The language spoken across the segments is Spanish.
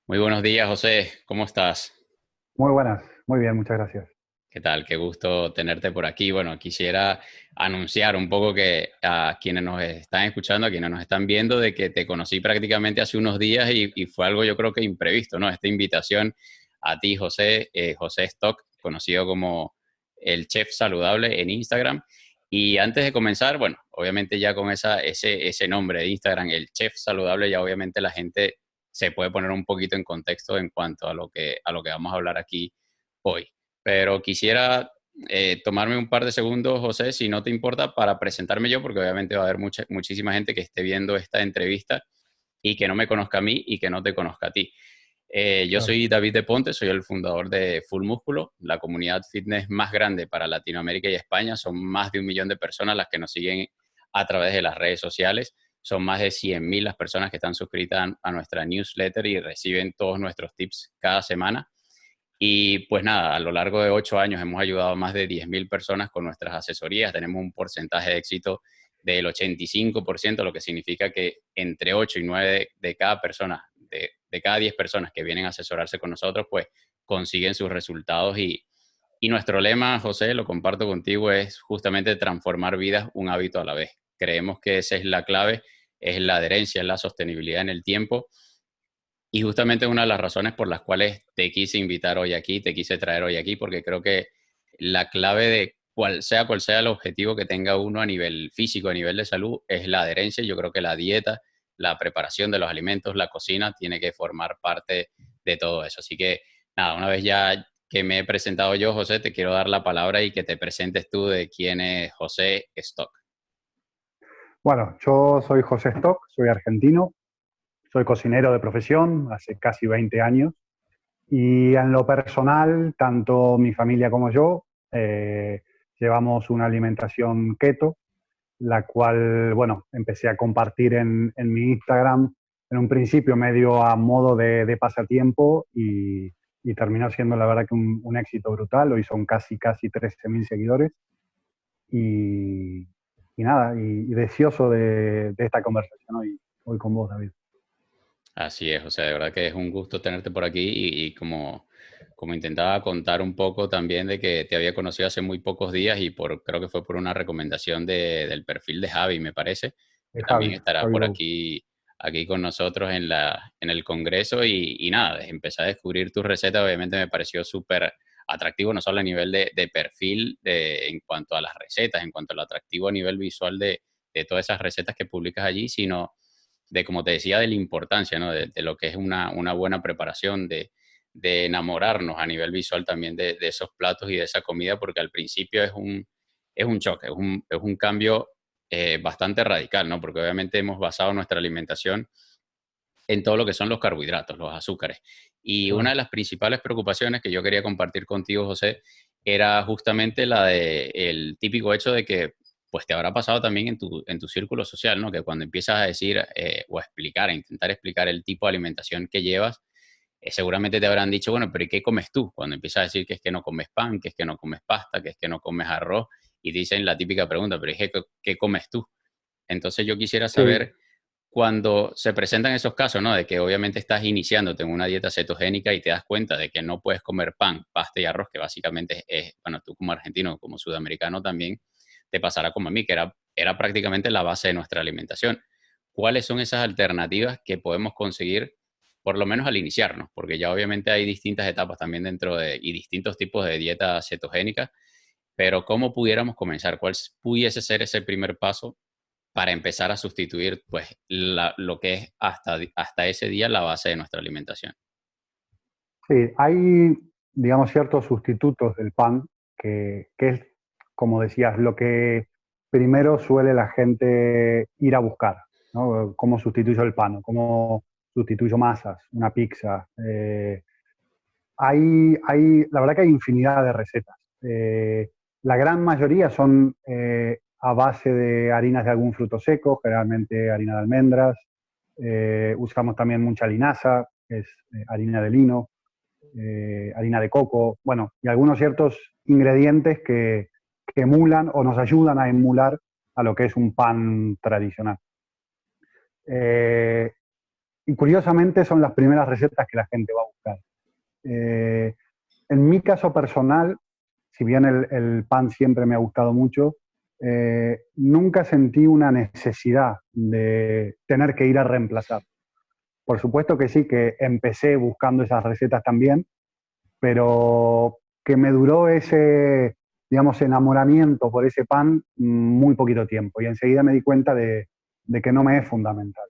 Muy buenos días, José. ¿Cómo estás? Muy buenas, muy bien, muchas gracias. ¿Qué tal? Qué gusto tenerte por aquí. Bueno, quisiera anunciar un poco que a quienes nos están escuchando, a quienes nos están viendo, de que te conocí prácticamente hace unos días y fue algo yo creo que imprevisto, ¿no? Esta invitación a ti, José, José Stock, conocido como el chef saludable en Instagram. Y antes de comenzar, bueno, obviamente ya con ese nombre de Instagram, el chef saludable, ya obviamente la gente se puede poner un poquito en contexto en cuanto a lo que vamos a hablar aquí hoy. Pero quisiera tomarme un par de segundos, José, si no te importa, para presentarme yo, porque obviamente va a haber muchísima gente que esté viendo esta entrevista y que no me conozca a mí y que no te conozca a ti. Yo Claro. soy David de Ponte, soy el fundador de Full Músculo, la comunidad fitness más grande para Latinoamérica y España. Son más de 1 millón de personas las que nos siguen a través de las redes sociales. Son más de 100.000 las personas que están suscritas a nuestra newsletter y reciben todos nuestros tips cada semana. Y pues nada, a lo largo de 8 años hemos ayudado a más de 10.000 personas con nuestras asesorías. Tenemos un porcentaje de éxito del 85%, lo que significa que entre 8 y 9 de cada persona, de cada 10 personas que vienen a asesorarse con nosotros, pues consiguen sus resultados. Y nuestro lema, José, lo comparto contigo, es justamente transformar vidas un hábito a la vez. Creemos que esa es la clave, es la adherencia, es la sostenibilidad en el tiempo y justamente una de las razones por las cuales te quise invitar hoy aquí, te quise traer hoy aquí, porque creo que la clave de cual sea el objetivo que tenga uno a nivel físico, a nivel de salud, es la adherencia. Yo creo que la dieta, la preparación de los alimentos, la cocina, tiene que formar parte de todo eso. Así que, nada, una vez ya que me he presentado yo, José, te quiero dar la palabra y que te presentes tú de quién es José Stock. Bueno, yo soy José Stock, soy argentino, soy cocinero de profesión hace casi 20 años y en lo personal, tanto mi familia como yo llevamos una alimentación keto, la cual, bueno, empecé a compartir en mi Instagram en un principio medio a modo de pasatiempo y terminó siendo la verdad que un éxito brutal. Hoy son casi 13.000 seguidores y, y nada, y deseoso de esta conversación hoy con vos, David. Así es, o sea, de verdad que es un gusto tenerte por aquí y como intentaba contar un poco también de que te había conocido hace muy pocos días y creo que fue por una recomendación del perfil de Javi, me parece, que también estará Javi por Bou. aquí con nosotros en el Congreso y nada, empecé a descubrir tu receta, obviamente me pareció súper atractivo, no solo a nivel de perfil en cuanto a las recetas, en cuanto al atractivo a nivel visual de todas esas recetas que publicas allí, sino de, como te decía, de la importancia, ¿no? De lo que es una buena preparación, de enamorarnos a nivel visual también de esos platos y de esa comida, porque al principio es un choque, es un cambio bastante radical, ¿no? Porque obviamente hemos basado nuestra alimentación en todo lo que son los carbohidratos, los azúcares. Y una de Claro. las principales preocupaciones que yo quería compartir contigo, José, era justamente la de el típico hecho de que pues te habrá pasado también en tu círculo social, ¿no? Que cuando empiezas a decir o a explicar, a intentar explicar el tipo de alimentación que llevas, seguramente te habrán dicho, bueno, pero ¿y qué comes tú? Cuando empiezas a decir que es que no comes pan, que es que no comes pasta, que es que no comes arroz, y te dicen la típica pregunta, pero es que, ¿qué comes tú? Entonces yo quisiera Sí, saber cuando se presentan esos casos, ¿no? De que obviamente estás iniciándote en una dieta cetogénica y te das cuenta de que no puedes comer pan, pasta y arroz, que básicamente bueno, tú como argentino, como sudamericano también, te pasará como a mí, que era prácticamente la base de nuestra alimentación. ¿Cuáles son esas alternativas que podemos conseguir, por lo menos al iniciarnos? Porque ya obviamente hay distintas etapas también y distintos tipos de dieta cetogénica, pero ¿cómo pudiéramos comenzar? ¿Cuál pudiese ser ese primer paso para empezar a sustituir pues lo que es hasta ese día la base de nuestra alimentación? sí, hay, digamos, ciertos sustitutos del pan que es, como decías, lo que primero suele la gente ir a buscar, ¿no? ¿Cómo sustituyo el pan? ¿Cómo sustituyo masas? Una pizza. La verdad que hay infinidad de recetas. La gran mayoría son a base de harinas de algún fruto seco, generalmente harina de almendras. Usamos también mucha linaza, que es harina de lino, harina de coco, bueno, y algunos ciertos ingredientes que emulan o nos ayudan a emular a lo que es un pan tradicional. Eh, y curiosamente son las primeras recetas que la gente va a buscar. En mi caso personal, si bien el pan siempre me ha gustado mucho, nunca sentí una necesidad de tener que ir a reemplazar. Por supuesto que sí, que empecé buscando esas recetas también, pero que me duró ese, digamos, enamoramiento por ese pan muy poquito tiempo. Y enseguida me di cuenta de que no me es fundamental.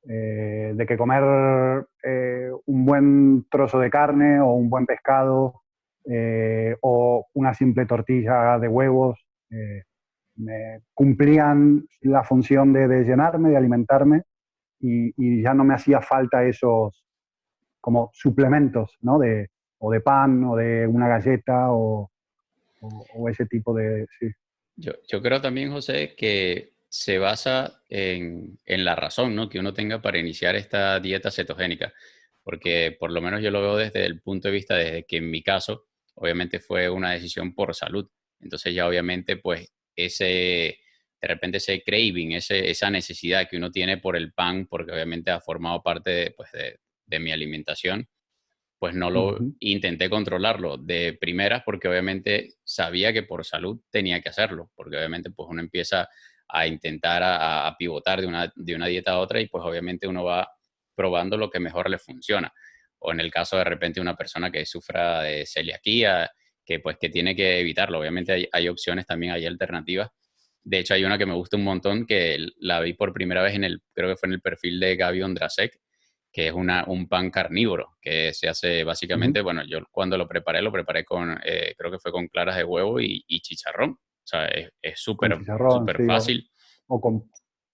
De que comer un buen trozo de carne o un buen pescado o una simple tortilla de huevos me cumplían la función de llenarme, de alimentarme y ya no me hacía falta esos como suplementos, ¿no? O de pan o de una galleta o ese tipo de... Sí. Yo creo también, José, que se basa en la razón, ¿no? Que uno tenga para iniciar esta dieta cetogénica, porque por lo menos yo lo veo desde el punto de vista, desde que en mi caso, obviamente fue una decisión por salud. Entonces ya obviamente, pues, de repente ese craving, esa necesidad que uno tiene por el pan, porque obviamente ha formado parte de, pues, de mi alimentación, pues no Uh lo -huh. intenté controlarlo de primeras porque obviamente sabía que por salud tenía que hacerlo, porque obviamente pues uno empieza a intentar a pivotar de una dieta a otra y pues obviamente uno va probando lo que mejor le funciona. O en el caso de repente una persona que sufra de celiaquía, que pues que tiene que evitarlo. Obviamente hay opciones también, hay alternativas. De hecho hay una que me gusta un montón que la vi por primera vez creo que fue en el perfil de Gaby Ondrasek, que es un pan carnívoro, que se hace Uh -huh. básicamente, bueno, yo cuando lo preparé con, creo que fue con claras de huevo y chicharrón. O sea, es Con súper, chicharrón, súper sí, fácil. o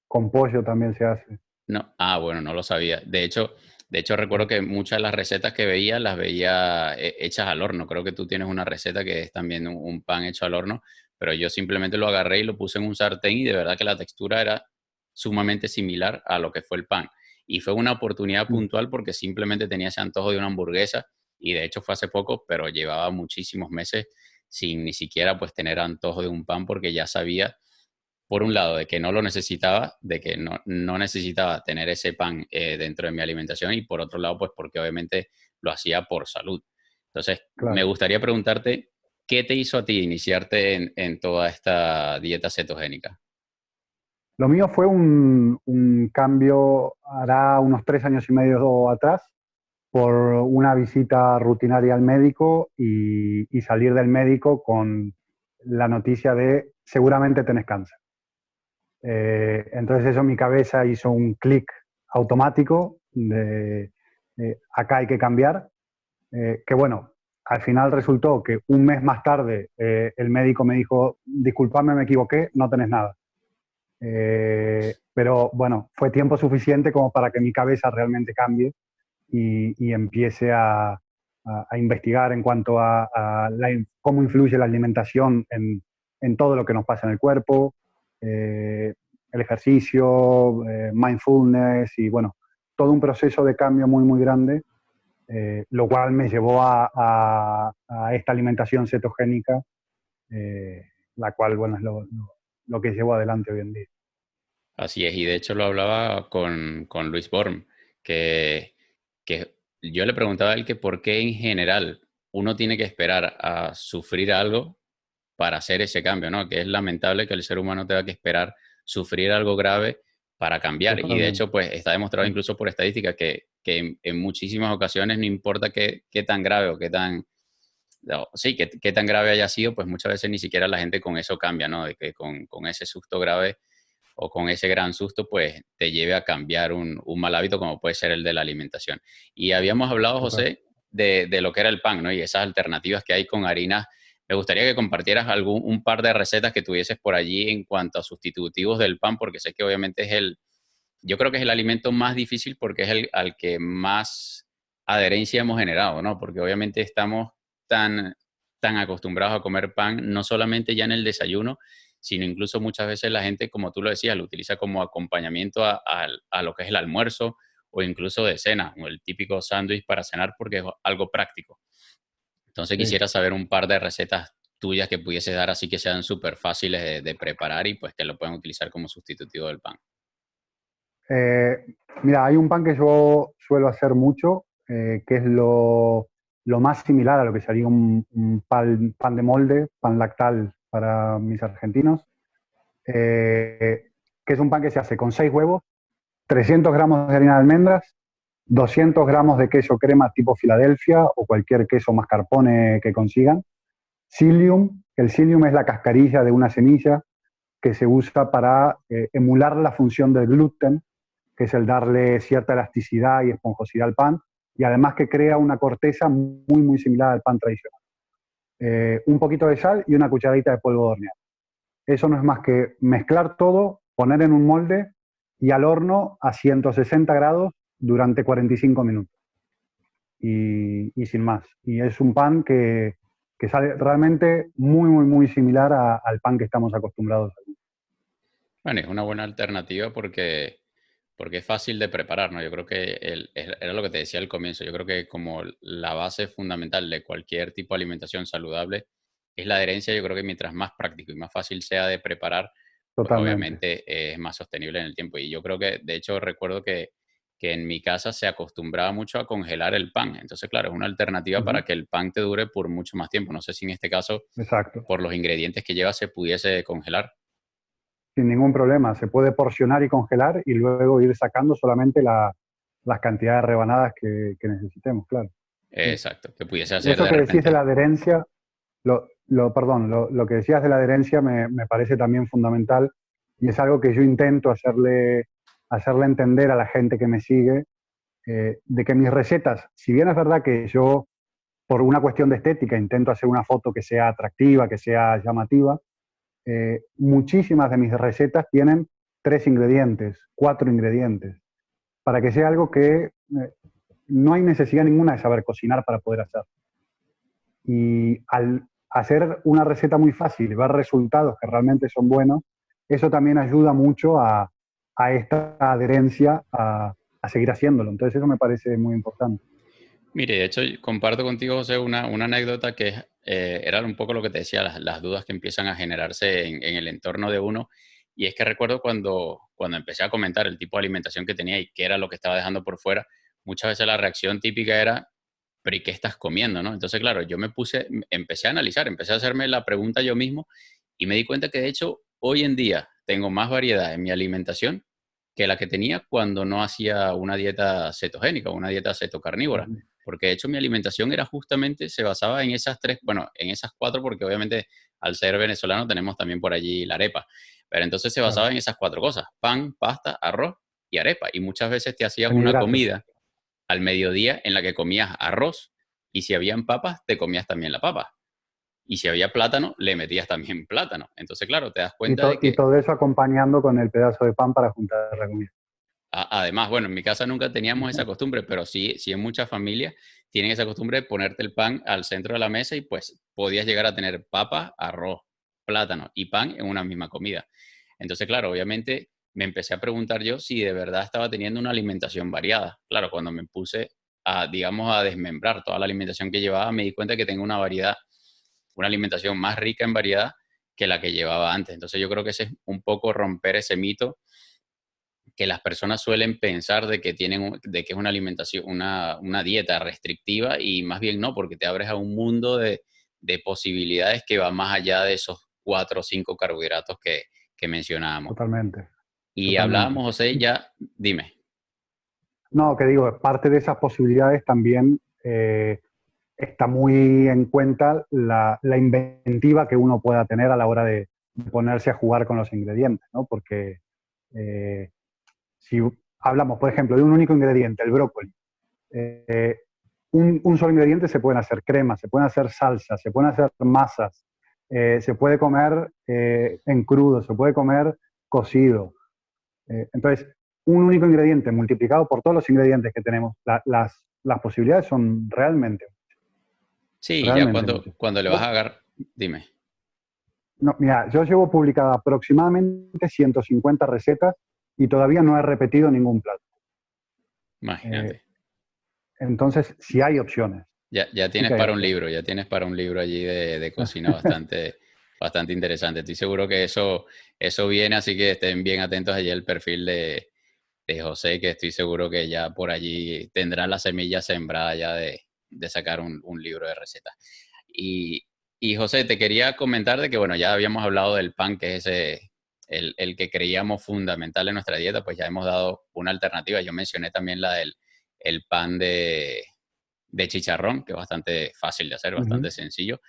con pollo también se hace. No, bueno, no lo sabía. De hecho recuerdo que muchas de las recetas que veía las veía hechas al horno. Creo que tú tienes una receta que es también un pan hecho al horno, pero yo simplemente lo agarré y lo puse en un sartén y de verdad que la textura era sumamente similar a lo que fue el pan. Y fue una oportunidad Mm. puntual porque simplemente tenía ese antojo de una hamburguesa y de hecho fue hace poco, pero llevaba muchísimos meses sin ni siquiera pues tener antojo de un pan porque ya sabía por un lado, de que no lo necesitaba, de que no necesitaba tener ese pan dentro de mi alimentación y por otro lado, pues porque obviamente lo hacía por salud. Entonces, me Claro. gustaría preguntarte, ¿qué te hizo a ti iniciarte en toda esta dieta cetogénica? Lo mío fue un cambio, hará unos 3 años y medio atrás, por una visita rutinaria al médico y salir del médico con la noticia de seguramente tenés cáncer. Entonces eso en mi cabeza hizo un clic automático de acá hay que cambiar, que bueno, al final resultó que un mes más tarde el médico me dijo, disculpadme, me equivoqué, no tenés nada. Pero bueno, fue tiempo suficiente como para que mi cabeza realmente cambie y empiece a investigar en cuanto cómo influye la alimentación en todo lo que nos pasa en el cuerpo, eh, el ejercicio, mindfulness y bueno, todo un proceso de cambio muy, muy grande, lo cual me llevó a esta alimentación cetogénica, eh, la cual, bueno, es lo que llevo adelante hoy en día. Así es, y de hecho lo hablaba con Luis Borm, que, que yo le preguntaba a él que por qué en general uno tiene que esperar a sufrir algo para hacer ese cambio, ¿no? Que es lamentable que el ser humano tenga que esperar sufrir algo grave para cambiar. Y de Totalmente. hecho, pues está demostrado incluso por estadística que en muchísimas ocasiones, no importa qué tan grave o qué tan, no, sí, qué tan grave haya sido, pues muchas veces ni siquiera la gente con eso cambia, ¿no? De que con ese susto grave o con ese gran susto, pues te lleve a cambiar un mal hábito como puede ser el de la alimentación. Y habíamos hablado, Total. José, de lo que era el pan, ¿no? Y esas alternativas que hay con harinas. Me gustaría que compartieras un par de recetas que tuvieses por allí en cuanto a sustitutivos del pan, porque sé que obviamente yo creo que es el alimento más difícil porque es el al que más adherencia hemos generado, ¿no? Porque obviamente estamos tan, tan acostumbrados a comer pan, no solamente ya en el desayuno, sino incluso muchas veces la gente, como tú lo decías, lo utiliza como acompañamiento a lo que es el almuerzo o incluso de cena, o el típico sándwich para cenar porque es algo práctico. Entonces Sí. quisiera saber un par de recetas tuyas que pudieses dar así que sean súper fáciles de preparar y pues que lo puedan utilizar como sustitutivo del pan. Eh, Mira, hay un pan que yo suelo hacer mucho, que es lo más similar a lo que sería un pan de molde, pan lactal para mis argentinos, que es un pan que se hace con 6 huevos, 300 gramos de harina de almendras, 200 gramos de queso crema tipo Filadelfia o cualquier queso mascarpone que consigan, psyllium, el psyllium es la cascarilla de una semilla que se usa para emular la función del gluten, que es el darle cierta elasticidad y esponjosidad al pan, y además que crea una corteza muy, muy similar al pan tradicional. Un poquito de sal y una cucharadita de polvo de hornear. Eso no es más que mezclar todo, poner en un molde y al horno a 160 grados durante 45 minutos. Y sin más. Y es un pan que sale realmente muy, muy, muy similar al pan que estamos acostumbrados aquí. Bueno, es una buena alternativa porque es fácil de preparar, ¿no? Yo creo que era lo que te decía al comienzo. Yo creo que como la base fundamental de cualquier tipo de alimentación saludable es la adherencia. Yo creo que mientras más práctico y más fácil sea de preparar, pues Totalmente. obviamente es más sostenible en el tiempo. Y yo creo que, de hecho, recuerdo que en mi casa se acostumbraba mucho a congelar el pan. Entonces, claro, es una alternativa para Ujú. que el pan te dure por mucho más tiempo. No sé si en este caso, Exacto. por los ingredientes que lleva, se pudiese congelar. Sin ningún problema. Se puede porcionar y congelar y luego ir sacando solamente las cantidades de rebanadas que necesitemos, claro. Sí. Exacto, que pudiese hacer Eso de que decís de la repente. adherencia, perdón, lo que decías de la adherencia me parece también fundamental y es algo que yo intento hacerle entender a la gente que me sigue, de que mis recetas, si bien es verdad que yo, por una cuestión de estética, intento hacer una foto que sea atractiva, que sea llamativa, muchísimas de mis recetas tienen 3 ingredientes, 4 ingredientes, para que sea algo que no hay necesidad ninguna de saber cocinar para poder hacer. Y al hacer una receta muy fácil y ver resultados que realmente son buenos, eso también ayuda mucho a esta adherencia a seguir haciéndolo. Entonces eso me parece muy importante. Mire, de hecho, comparto contigo, José, una anécdota que era un poco lo que te decía, las dudas que empiezan a generarse en el entorno de uno. Y es que recuerdo cuando empecé a comentar el tipo de alimentación que tenía y qué era lo que estaba dejando por fuera, muchas veces la reacción típica era, pero ¿y qué estás comiendo, no? Entonces, claro, empecé a analizar, empecé a hacerme la pregunta yo mismo y me di cuenta que de hecho hoy en día tengo más variedad en mi alimentación que la que tenía cuando no hacía una dieta cetogénica o una dieta cetocarnívora, Ujú. porque de hecho mi alimentación era justamente, se basaba en esas tres, bueno, en esas cuatro, porque obviamente al ser venezolano tenemos también por allí la arepa, pero entonces se basaba Claro. en esas cuatro cosas: pan, pasta, arroz y arepa. Y muchas veces te hacías En una hidratos. comida al mediodía en la que comías arroz, y si habían papas, te comías también la papa. Y si había plátano, le metías también plátano. Entonces, claro, te das cuenta de Y que todo eso acompañando con el pedazo de pan para juntar la comida. además, bueno, en mi casa nunca teníamos esa costumbre, pero sí en muchas familias tienen esa costumbre de ponerte el pan al centro de la mesa y pues podías llegar a tener papa, arroz, plátano y pan en una misma comida. Entonces, claro, obviamente me empecé a preguntar yo si de verdad estaba teniendo una alimentación variada. Claro, cuando me puse a, digamos, a desmembrar toda la alimentación que llevaba, me di cuenta que tengo una variedad, una alimentación más rica en variedad que la que llevaba antes. Entonces, yo creo que ese es un poco romper ese mito que las personas suelen pensar de que de que es una alimentación, una dieta restrictiva, y más bien no, porque te abres a un mundo de posibilidades que va más allá de esos cuatro o cinco carbohidratos que mencionábamos. Totalmente, Y totalmente. hablábamos, José, ya, dime. No, que digo, parte de esas posibilidades también está muy en cuenta la inventiva que uno pueda tener a la hora de ponerse a jugar con los ingredientes, ¿no? Porque eh, si hablamos, por ejemplo, de un único ingrediente, el brócoli, eh, un solo ingrediente se pueden hacer cremas, se pueden hacer salsas, se pueden hacer masas, se puede comer en crudo, se puede comer cocido. Entonces, un único ingrediente multiplicado por todos los ingredientes que tenemos, las posibilidades son Sí, ya realmente cuando, muchas. cuando le vas a Yo, agarrar, dime, no, mira, yo llevo publicada aproximadamente 150 recetas y todavía no he repetido ningún plato. Eh, imagínate. entonces, sí hay opciones, Ya sí tienes que hay para un opciones. libro, ya tienes para un libro allí de cocina bastante interesante. Estoy seguro que eso viene, así que estén bien atentos allí al perfil de José, que estoy seguro que ya por allí tendrá la semilla sembrada ya de sacar un libro de recetas. Y, y José, te quería comentar de que, bueno, ya habíamos hablado del pan, que es ese, el que creíamos fundamental en nuestra dieta, pues ya hemos dado una alternativa. Yo mencioné también la del el pan de chicharrón, que es bastante fácil de hacer, Ujú, bastante sencillo.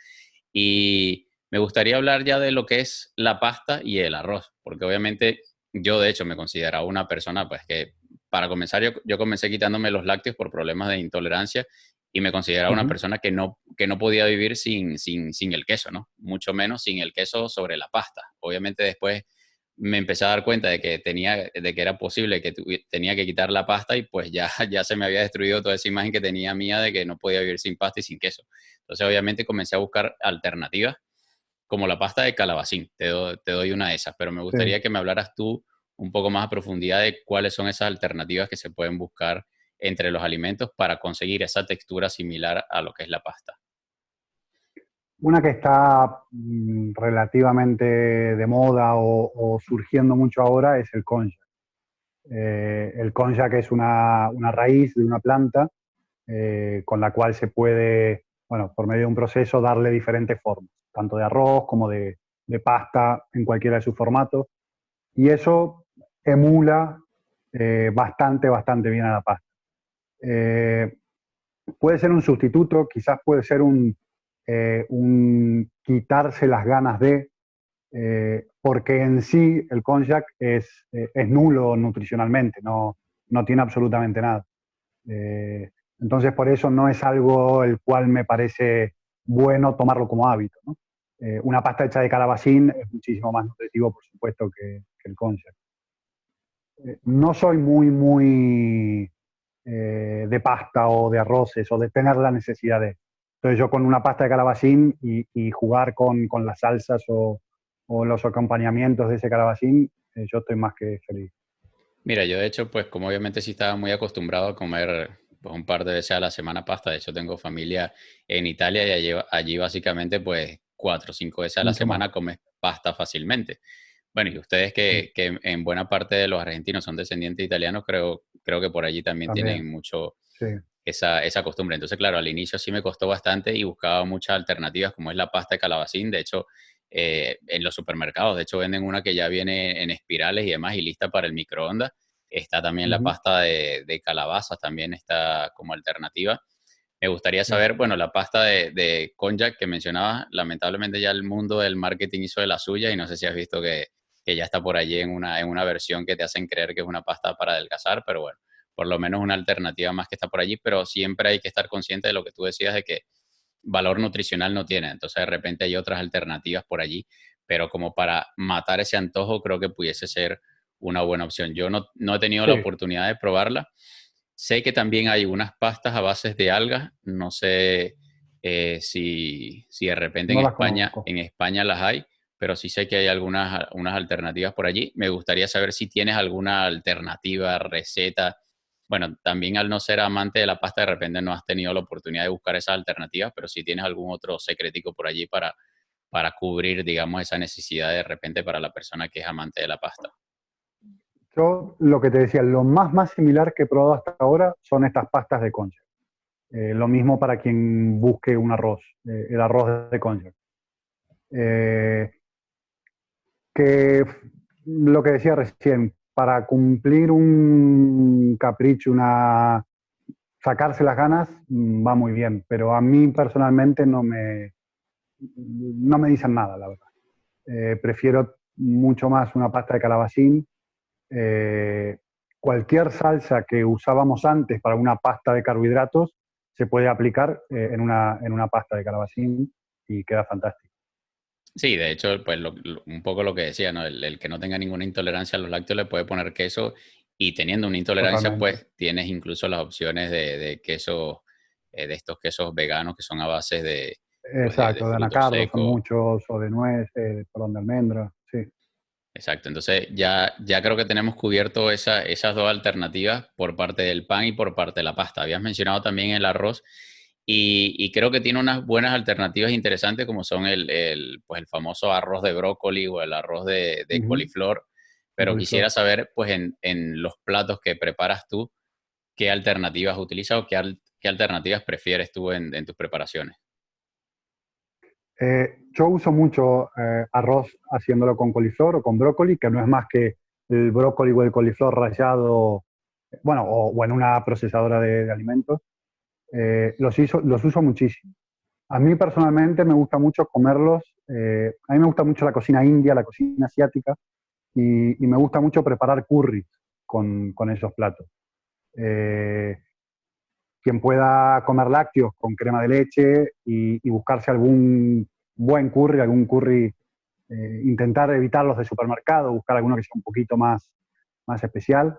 Y me gustaría hablar ya de lo que es la pasta y el arroz, porque obviamente yo de hecho me consideraba una persona, pues que para comenzar yo comencé quitándome los lácteos por problemas de intolerancia y me consideraba una ujú. persona que no podía vivir sin el queso, ¿no? Mucho menos sin el queso sobre la pasta. Obviamente después me empecé a dar cuenta de que era posible que tenía que quitar la pasta y pues ya, ya se me había destruido toda esa imagen que tenía mía de que no podía vivir sin pasta y sin queso. Entonces, obviamente, comencé a buscar alternativas como la pasta de calabacín. Te doy una de esas, pero me Sí. gustaría que me hablaras tú un poco más a profundidad de cuáles son esas alternativas que se pueden buscar entre los alimentos para conseguir esa textura similar a lo que es la pasta. Una que está relativamente de moda o surgiendo mucho ahora es el konjac. El konjac es una raíz de una planta con la cual se puede, bueno, por medio de un proceso, darle diferentes formas, tanto de arroz como de pasta en cualquiera de sus formatos. Y eso emula bastante bien a la pasta. Eh, Puede ser un sustituto, quizás puede ser un quitarse las ganas porque en sí el konjac es nulo nutricionalmente, no tiene absolutamente nada. Eh, entonces, por eso no es algo el cual me parece bueno tomarlo como hábito, ¿no? Una pasta hecha de calabacín es muchísimo más nutritivo, por supuesto, que el konjac. No soy muy de pasta o de arroces o de tener la necesidad de. Entonces yo con una pasta de calabacín y jugar con las salsas o los acompañamientos de ese calabacín, yo estoy más que feliz. Mira, yo de hecho, pues como obviamente sí estaba muy acostumbrado a comer pues, un par de veces a la semana pasta, de hecho tengo familia en Italia y allí básicamente pues 4 o 5 veces a la Mucho más. semana comes pasta fácilmente. Bueno, y ustedes Sí, que en buena parte de los argentinos son descendientes italianos, creo que por allí también también. tienen mucho Sí. esa costumbre. Entonces, claro, al inicio sí me costó bastante y buscaba muchas alternativas, como es la pasta de calabacín. De hecho, en los supermercados, de hecho, venden una que ya viene en espirales y demás y lista para el microondas. Está también la Ujú, pasta de calabazas, también está como alternativa. Me gustaría sí. saber, bueno, la pasta de konjac que mencionabas, lamentablemente ya el mundo del marketing hizo de la suya y no sé si has visto que ya está por allí en una versión que te hacen creer que es una pasta para adelgazar, pero bueno, por lo menos una alternativa más que está por allí, pero siempre hay que estar consciente de lo que tú decías de que valor nutricional no tiene, entonces de repente hay otras alternativas por allí, pero como para matar ese antojo creo que pudiese ser una buena opción. Yo no he tenido Sí, la oportunidad de probarla. Sé que también hay unas pastas a bases de algas. No sé si de repente no las conozco. En España las hay, pero sí sé que hay unas alternativas por allí. Me gustaría saber si tienes alguna alternativa, receta. Bueno, también al no ser amante de la pasta, de repente no has tenido la oportunidad de buscar esas alternativas, pero si tienes algún otro secretico por allí para cubrir, digamos, esa necesidad de repente para la persona que es amante de la pasta. Yo lo que te decía, lo más similar que he probado hasta ahora son estas pastas de konjac. Lo mismo para quien busque un arroz, el arroz de konjac. Eh, que lo que decía recién, para cumplir un capricho, sacarse las ganas, va muy bien, pero a mí personalmente no me dicen nada, la verdad. Prefiero mucho más una pasta de calabacín. Eh, Cualquier salsa que usábamos antes para una pasta de carbohidratos se puede aplicar en una pasta de calabacín y queda fantástico. Sí, de hecho, pues un poco lo que decía, ¿no? El que no tenga ninguna intolerancia a los lácteos le puede poner queso y teniendo una intolerancia, Totalmente. pues tienes incluso las opciones de queso, de estos quesos veganos que son a base pues de Exacto, de frutos anacardo son secos. muchos, o de nuez, perdón, de almendra, sí. Exacto, entonces ya creo que tenemos cubierto esas dos alternativas por parte del pan y por parte de la pasta. Habías mencionado también el arroz y creo que tiene unas buenas alternativas interesantes como son pues el famoso arroz de brócoli o el arroz de Ujú. coliflor, con pero quisiera coliflor. saber, pues, en los platos que preparas tú, ¿qué alternativas utilizas o qué alternativas prefieres tú en tus preparaciones? Yo uso mucho arroz haciéndolo con coliflor o con brócoli, que no es más que el brócoli o el coliflor rallado, bueno, o en una procesadora de alimentos. Los uso muchísimo. A mí personalmente me gusta mucho comerlos. A mí me gusta mucho la cocina india, la cocina asiática, y me gusta mucho preparar curries con esos platos. Eh, Quien pueda comer lácteos con crema de leche y buscarse algún buen curry, intentar evitar los de supermercado, buscar alguno que sea un poquito más especial,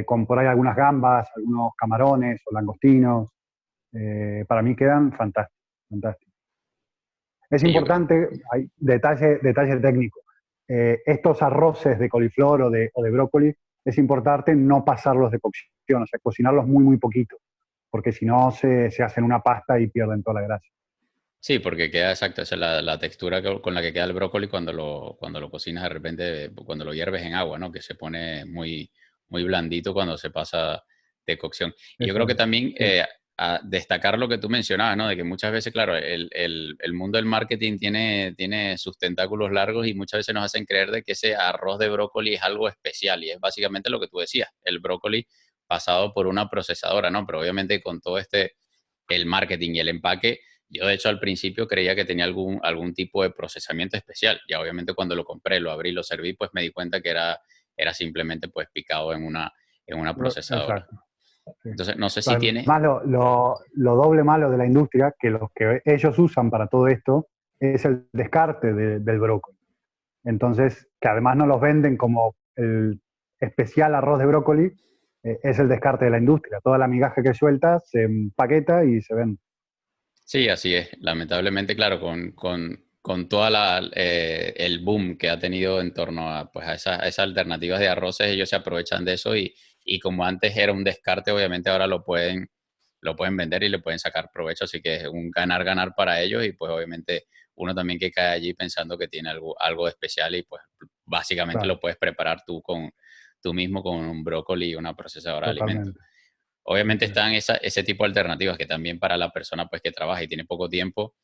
con por ahí algunas gambas, algunos camarones o langostinos, para mí quedan fantásticos, fantásticos. Es Sí, yo creo. importante, hay detalle técnico, estos arroces de coliflor o de brócoli, es importante no pasarlos de cocción, o sea, cocinarlos muy, muy poquito, porque si no se hacen una pasta y pierden toda la gracia. Sí, porque queda exacto, esa es la textura con la que queda el brócoli cuando lo cocinas de repente, cuando lo hierves en agua, ¿no? Que se pone muy blandito cuando se pasa de cocción. Y yo Eso creo que es, también sí, a destacar lo que tú mencionabas, ¿no? De que muchas veces, claro, el mundo del marketing tiene sus tentáculos largos y muchas veces nos hacen creer de que ese arroz de brócoli es algo especial y es básicamente lo que tú decías, el brócoli pasado por una procesadora, ¿no? Pero obviamente con todo el marketing y el empaque, yo, de hecho, al principio creía que tenía algún tipo de procesamiento especial. Ya obviamente cuando lo compré, lo abrí, lo serví, pues me di cuenta que era simplemente pues picado en una procesadora. exacto. Sí. Entonces, no sé si tienes. Además, lo doble malo de la industria, que los que ellos usan para todo esto, es el descarte del brócoli. Entonces, que además no los venden como el especial arroz de brócoli, es el descarte de la industria. Toda la migaja que suelta se empaqueta y se vende. Sí, así es. Lamentablemente, claro, con toda el boom que ha tenido en torno pues, a esas alternativas de arroces, ellos se aprovechan de eso y como antes era un descarte, obviamente ahora lo pueden vender y le pueden sacar provecho, así que es un ganar-ganar para ellos y pues obviamente uno también que cae allí pensando que tiene algo de especial y pues básicamente lo Claro, puedes preparar tú mismo con un brócoli y una procesadora de alimentos. totalmente. Obviamente Eso es. están ese tipo de alternativas que también para la persona pues que trabaja y tiene poco tiempo,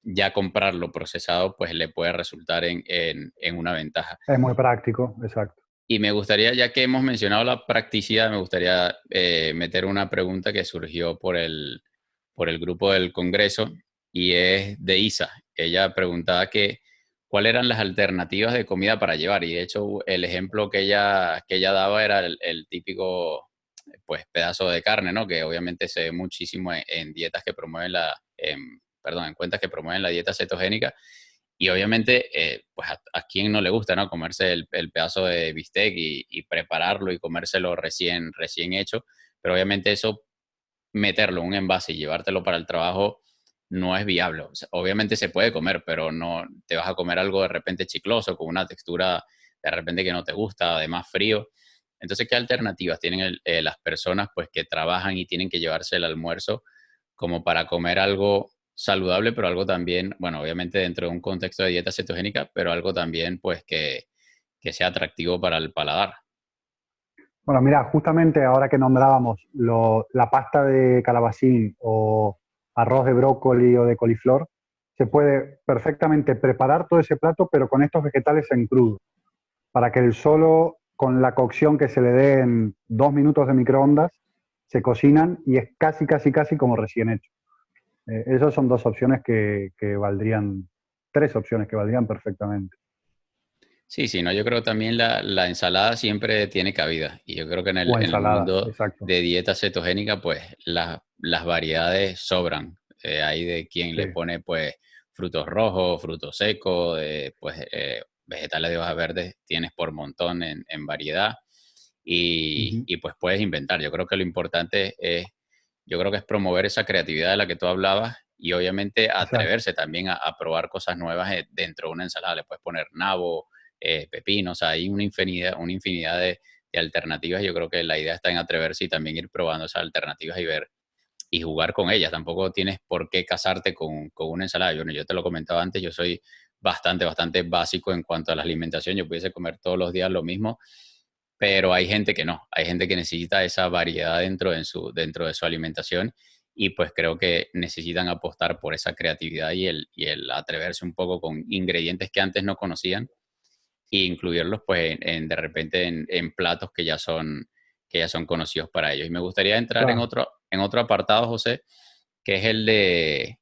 ya comprarlo procesado pues le puede resultar en una ventaja. Es muy práctico, exacto. Y me gustaría, ya que hemos mencionado la practicidad, me gustaría meter una pregunta que surgió por el grupo del Congreso y es de Isa. Ella preguntaba que cuáles eran las alternativas de comida para llevar y de hecho el ejemplo que ella daba era el típico pues pedazo de carne, ¿no? Que obviamente se ve muchísimo en dietas que promueven perdón, en cuentas que promueven la dieta cetogénica y obviamente, pues a quién no le gusta, ¿no? Comerse el pedazo de bistec y prepararlo y comérselo recién hecho, pero obviamente eso, meterlo en un envase y llevártelo para el trabajo no es viable. O sea, obviamente se puede comer, pero no te vas a comer algo de repente chicloso, con una textura de repente que no te gusta, además frío. Entonces, ¿qué alternativas tienen las personas pues que trabajan y tienen que llevarse el almuerzo como para comer algo saludable, pero algo también, bueno, obviamente dentro de un contexto de dieta cetogénica, pero algo también pues que sea atractivo para el paladar? Bueno, mira, justamente ahora que nombrábamos la pasta de calabacín o arroz de brócoli o de coliflor, se puede perfectamente preparar todo ese plato, pero con estos vegetales en crudo, para que el solo, con la cocción que se le dé en 2 minutos de microondas, se cocinan y es casi, casi, casi como recién hecho. Esas son dos opciones que valdrían, tres opciones que valdrían perfectamente. Sí, sí, no, yo creo también la ensalada siempre tiene cabida y yo creo que en O el, en el ensalada, mundo exacto. de dieta cetogénica, pues las variedades sobran. Hay de quien Sí. le pone pues frutos rojos, frutos secos, pues vegetales de hojas verdes tienes por montón en variedad y, Ujú. y pues puedes inventar. Yo creo que lo importante yo creo que es promover esa creatividad de la que tú hablabas y obviamente Exacto. atreverse también a probar cosas nuevas dentro de una ensalada. Le puedes poner nabo, pepino, o sea, hay una infinidad de alternativas. Yo creo que la idea está en atreverse y también ir probando esas alternativas y ver y jugar con ellas. Tampoco tienes por qué casarte con una ensalada. Yo te lo comentaba antes, yo soy bastante básico en cuanto a la alimentación. Yo pudiese comer todos los días lo mismo, pero hay gente que no, hay gente que necesita esa variedad dentro de su alimentación y pues creo que necesitan apostar por esa creatividad y el atreverse un poco con ingredientes que antes no conocían e incluirlos pues de repente en platos que ya son conocidos para ellos. Y me gustaría entrar Claro. en otro apartado, José, que es el de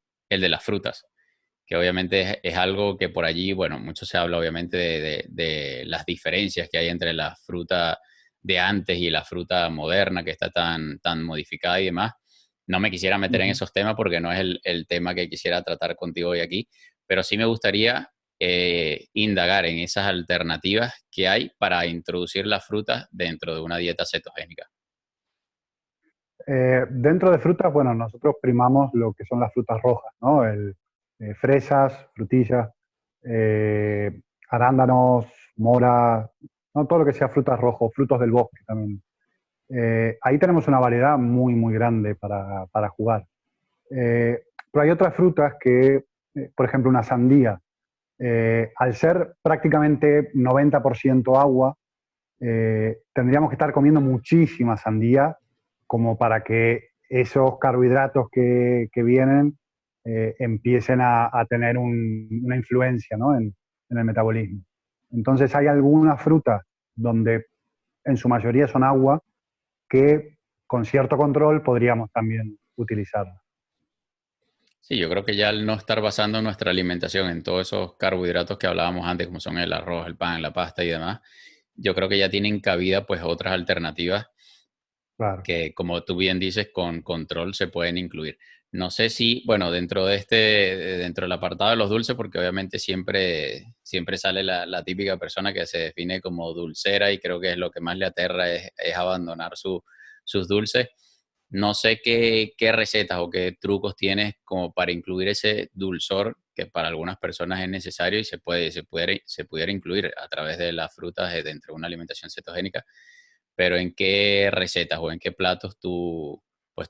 las frutas, que obviamente es algo que por allí, bueno, mucho se habla obviamente de las diferencias que hay entre la fruta de antes y la fruta moderna que está tan modificada y demás. No me quisiera meter en Ujú. esos temas porque no es el tema que quisiera tratar contigo hoy aquí, pero sí me gustaría indagar en esas alternativas que hay para introducir las frutas dentro de una dieta cetogénica. Dentro de frutas, bueno, nosotros primamos lo que son las frutas rojas, ¿no? Fresas, frutillas, eh, arándanos, mora, ¿no? Todo lo que sea frutas rojas, frutos del bosque también. Ahí tenemos una variedad muy, muy grande para jugar. Pero hay otras frutas que, por ejemplo, una sandía, al ser prácticamente 90% agua, tendríamos que estar comiendo muchísima sandía como para que esos carbohidratos que vienen empiecen a tener una influencia, ¿no? En el metabolismo. Entonces hay algunas frutas donde en su mayoría son agua que con cierto control podríamos también utilizarlas. Sí, yo creo que ya al no estar basando nuestra alimentación en todos esos carbohidratos que hablábamos antes, como son el arroz, el pan, la pasta y demás, yo creo que ya tienen cabida pues otras alternativas Claro. que, como tú bien dices, con control se pueden incluir. No sé si, bueno, dentro del apartado de los dulces, porque obviamente siempre sale la típica persona que se define como dulcera y creo que es lo que más le aterra es abandonar sus dulces. No sé qué recetas o qué trucos tienes como para incluir ese dulzor que para algunas personas es necesario y se pudiera incluir a través de las frutas dentro de una alimentación cetogénica, pero ¿en qué recetas o en qué platos tú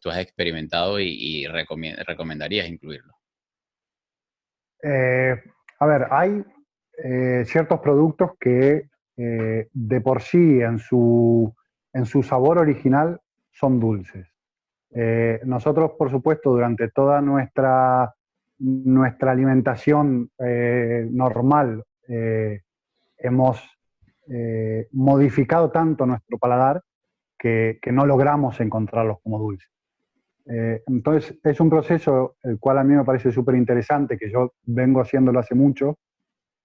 has experimentado y recomendarías incluirlo? Eh, a ver, hay ciertos productos que de por sí en su sabor original son dulces. Nosotros, por supuesto, durante toda nuestra alimentación normal, hemos modificado tanto nuestro paladar que no logramos encontrarlos como dulces. Entonces, es un proceso el cual a mí me parece súper interesante, que yo vengo haciéndolo hace mucho,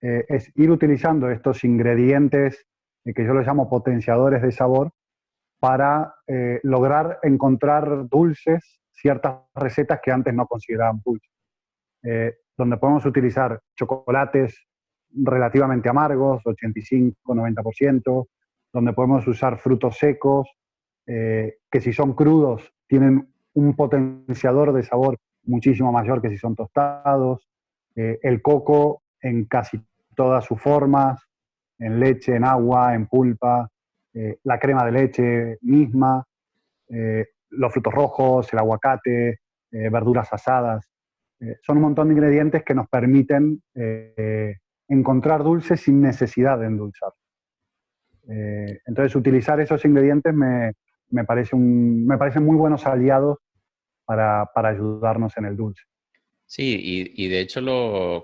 es ir utilizando estos ingredientes que yo los llamo potenciadores de sabor para lograr encontrar dulces, ciertas recetas que antes no consideraban dulces. Donde podemos utilizar chocolates relativamente amargos, 85-90%, donde podemos usar frutos secos, que si son crudos tienen un potenciador de sabor muchísimo mayor que si son tostados, el coco en casi todas sus formas, en leche, en agua, en pulpa, la crema de leche misma, los frutos rojos, el aguacate, verduras asadas. Son un montón de ingredientes que nos permiten encontrar dulces sin necesidad de endulzar. Entonces, utilizar esos ingredientes me parecen muy buenos aliados para ayudarnos en el dulce. Sí, y de hecho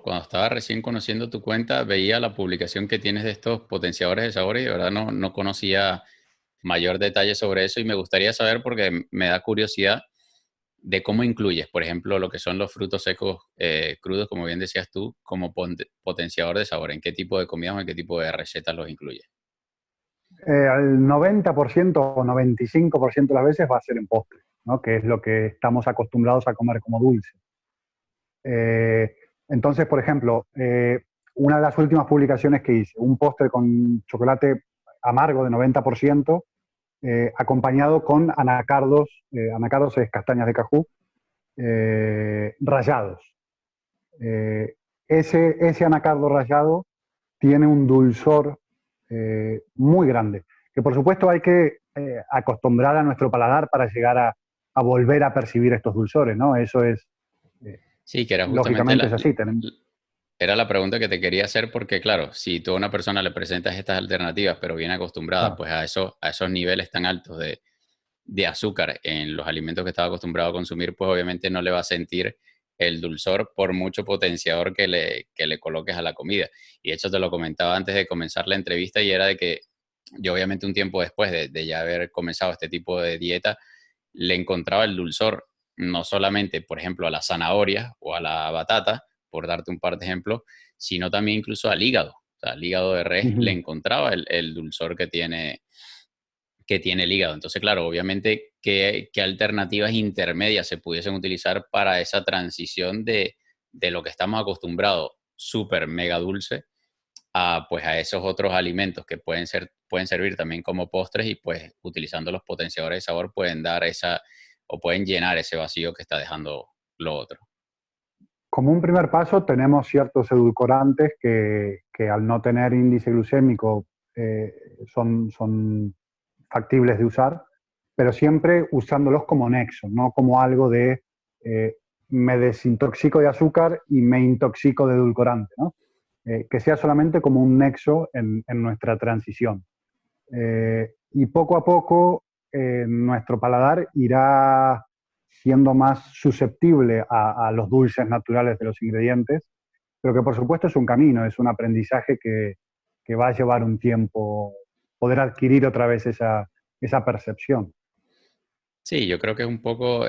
cuando estaba recién conociendo tu cuenta, veía la publicación que tienes de estos potenciadores de sabor y de verdad no conocía mayor detalle sobre eso y me gustaría saber porque me da curiosidad de cómo incluyes, por ejemplo, lo que son los frutos secos crudos, como bien decías tú, como potenciador de sabor. ¿En qué tipo de comidas o en qué tipo de recetas los incluyes? Al 90% o 95% de las veces va a ser en postre, ¿no? Que es lo que estamos acostumbrados a comer como dulce. Eh, entonces, por ejemplo, una de las últimas publicaciones que hice, un postre con chocolate amargo de 90%, acompañado con anacardos, anacardos es castañas de cajú, rallados. Ese anacardo rallado tiene un dulzor muy grande, que por supuesto hay que acostumbrar a nuestro paladar para llegar a volver a percibir estos dulzores, ¿no? Eso es, Sí, que era justamente lógicamente es así. era la pregunta que te quería hacer porque, claro, si tú a una persona le presentas estas alternativas, pero viene acostumbrada Claro. pues a esos niveles tan altos de azúcar en los alimentos que estaba acostumbrado a consumir, pues obviamente no le va a sentir el dulzor por mucho potenciador que le coloques a la comida. Y de hecho te lo comentaba antes de comenzar la entrevista y era de que yo obviamente un tiempo después de ya haber comenzado este tipo de dieta, le encontraba el dulzor no solamente, por ejemplo, a la zanahoria o a la batata, por darte un par de ejemplos, sino también incluso al hígado. O sea, al hígado de res le Ujú. encontraba el dulzor que tiene el hígado. Entonces, claro, obviamente, ¿qué alternativas intermedias se pudiesen utilizar para esa transición de lo que estamos acostumbrados, súper mega dulce, a, pues, a esos otros alimentos que pueden servir también como postres y pues utilizando los potenciadores de sabor pueden dar esa o pueden llenar ese vacío que está dejando lo otro. Como un primer paso, tenemos ciertos edulcorantes que al no tener índice glucémico eh, son factibles de usar, pero siempre usándolos como nexo, no como algo de eh, me desintoxico de azúcar y me intoxico de edulcorante, ¿no? Que sea solamente como un nexo en nuestra transición. Y poco a poco nuestro paladar irá siendo más susceptible a los dulces naturales de los ingredientes, pero que por supuesto es un camino, es un aprendizaje que va a llevar un tiempo poder adquirir otra vez esa percepción. Sí, yo creo que es un poco,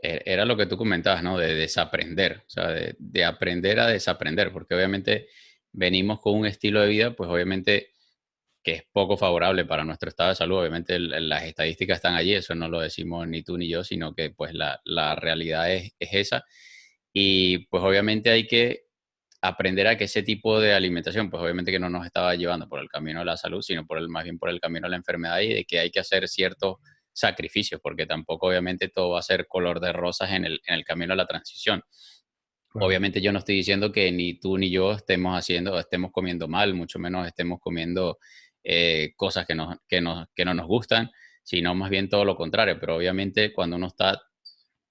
era lo que tú comentabas, ¿no? De desaprender, o sea, de aprender a desaprender, porque obviamente venimos con un estilo de vida, pues obviamente que es poco favorable para nuestro estado de salud. Obviamente las estadísticas están allí, eso no lo decimos ni tú ni yo, sino que pues la realidad es esa. Y pues obviamente hay que aprender a que ese tipo de alimentación, pues obviamente que no nos estaba llevando por el camino de la salud, sino más bien por el camino de la enfermedad y de que hay que hacer ciertos sacrificios, porque tampoco obviamente todo va a ser color de rosas en el camino de la transición. Claro. Obviamente yo no estoy diciendo que ni tú ni yo estemos comiendo mal, mucho menos estemos comiendo cosas que no nos gustan, sino más bien todo lo contrario. Pero obviamente cuando uno está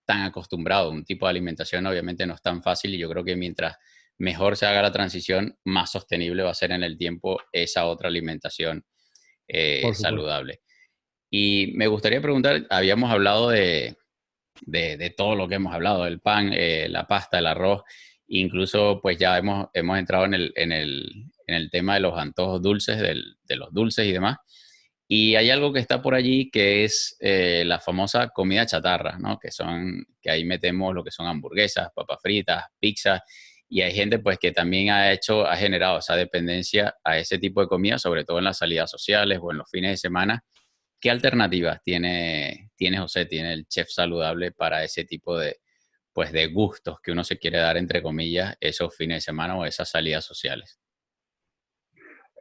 tan acostumbrado a un tipo de alimentación, obviamente no es tan fácil y yo creo que mientras mejor se haga la transición, más sostenible va a ser en el tiempo esa otra alimentación Por supuesto. saludable. Y me gustaría preguntar, habíamos hablado de todo lo que hemos hablado, del pan, la pasta, el arroz, incluso pues ya hemos entrado en el tema de los antojos dulces, de los dulces y demás. Y hay algo que está por allí que es la famosa comida chatarra, ¿no? Que ahí metemos lo que son hamburguesas, papas fritas, pizzas, y hay gente pues que también ha generado esa dependencia a ese tipo de comida, sobre todo en las salidas sociales o en los fines de semana. ¿Qué alternativas tiene José, tiene el chef saludable para ese tipo pues, de gustos que uno se quiere dar, entre comillas, esos fines de semana o esas salidas sociales?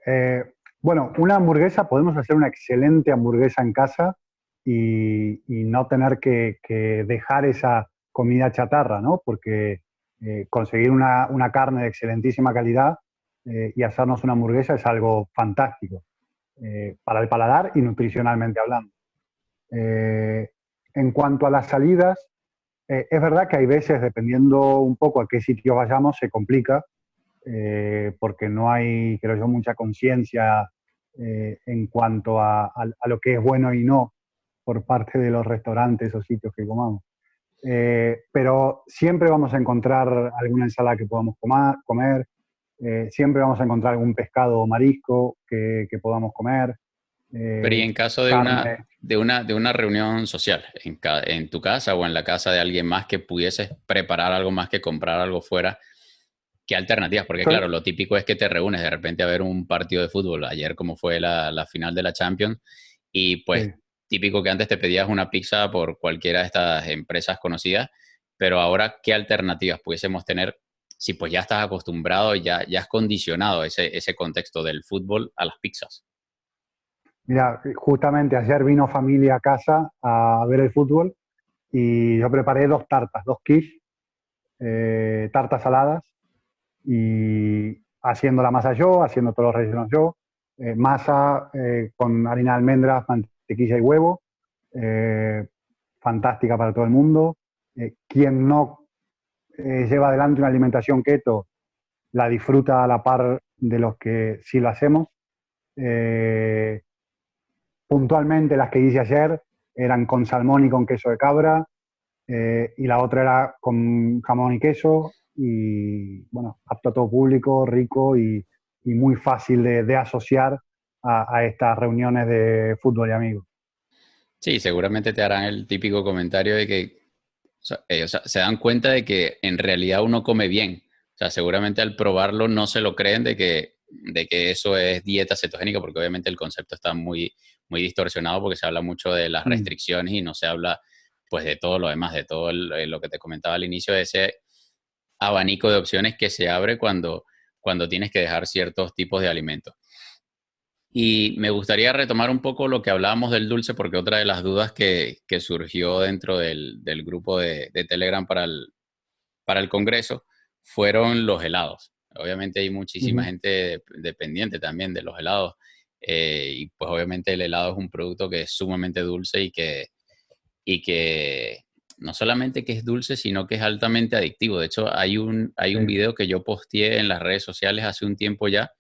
Eh, bueno, una hamburguesa, podemos hacer una excelente hamburguesa en casa y no tener que dejar esa comida chatarra, ¿no? Porque conseguir una carne de excelentísima calidad y hacernos una hamburguesa es algo fantástico para el paladar y nutricionalmente hablando. Eh, en cuanto a las salidas, es verdad que hay veces, dependiendo un poco a qué sitio vayamos, se complica porque no hay, creo yo, mucha conciencia en cuanto a lo que es bueno y no por parte de los restaurantes o sitios que comamos. Pero siempre vamos a encontrar alguna ensalada que podamos comer, siempre vamos a encontrar algún pescado o marisco que podamos comer, Pero y eh, en caso de carne. de una reunión social, en tu casa o en la casa de alguien más que pudieses preparar algo más que comprar algo fuera, ¿qué alternativas? Porque Yo, claro, lo típico es que te reúnes de repente a ver un partido de fútbol, ayer como fue la final de la Champions, y pues sí. típico que antes te pedías una pizza por cualquiera de estas empresas conocidas, pero ahora, ¿qué alternativas pudiésemos tener si pues ya estás acostumbrado, ya has condicionado ese contexto del fútbol a las pizzas? Mira, justamente ayer vino familia a casa a ver el fútbol y yo preparé dos tartas, dos quiche, tartas saladas y haciendo la masa yo, haciendo todos los rellenos yo, masa con harina de almendras, mantequilla y huevo, eh, fantástica para todo el mundo. Quien no lleva adelante una alimentación keto la disfruta a la par de los que sí lo hacemos. Eh, Puntualmente las que hice ayer eran con salmón y con queso de cabra, y la otra era con jamón y queso, y bueno, apto a todo público, rico y muy fácil de asociar a estas reuniones de fútbol y amigos. Sí, seguramente te harán el típico comentario de que ellos se dan cuenta de que en realidad uno come bien. O sea, seguramente al probarlo no se lo creen de que eso es dieta cetogénica, porque obviamente el concepto está muy, muy distorsionado porque se habla mucho de las Mm, restricciones y no se habla pues de todo lo demás, de todo lo que te comentaba al inicio, de ese abanico de opciones que se abre cuando tienes que dejar ciertos tipos de alimentos. Y me gustaría retomar un poco lo que hablábamos del dulce, porque otra de las dudas que surgió dentro del grupo de Telegram para el Congreso fueron los helados. Obviamente hay muchísima ujú. gente dependiente también de los helados. Y pues obviamente el helado es un producto que es sumamente dulce y que no solamente que es dulce, sino que es altamente adictivo. De hecho, hay Sí, un video que yo posteé en las redes sociales hace un tiempo ya,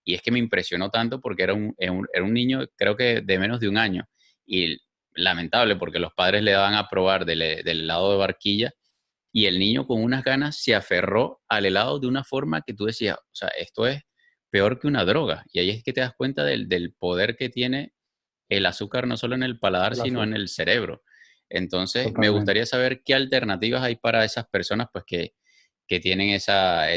y es que me impresionó tanto porque era un niño, creo que de menos de un año, y lamentable porque los padres le daban a probar del helado de barquilla, y el niño con unas ganas se aferró al helado de una forma que tú decías, o sea, esto es peor que una droga. Y ahí es que te das cuenta del poder que tiene el azúcar no solo en el paladar, el sino en azúcar, el cerebro. Entonces, me totalmente. gustaría saber qué alternativas hay para esas personas pues que tienen esa,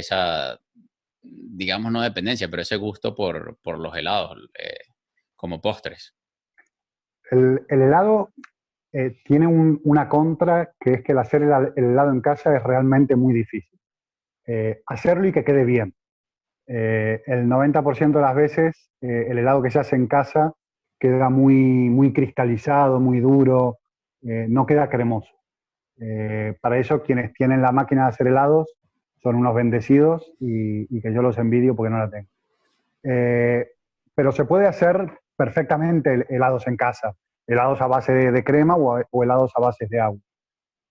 digamos, no dependencia, pero ese gusto por los helados como postres. El helado tiene una contra, que es que el hacer el helado en casa es realmente muy difícil. Hacerlo y que quede bien. El 90% de las veces el helado que se hace en casa queda muy cristalizado, muy duro, no queda cremoso. Para eso quienes tienen la máquina de hacer helados son unos bendecidos y que yo los envidio porque no la tengo. Eh, pero se puede hacer perfectamente helados en casa, helados a base de crema o helados a base de agua.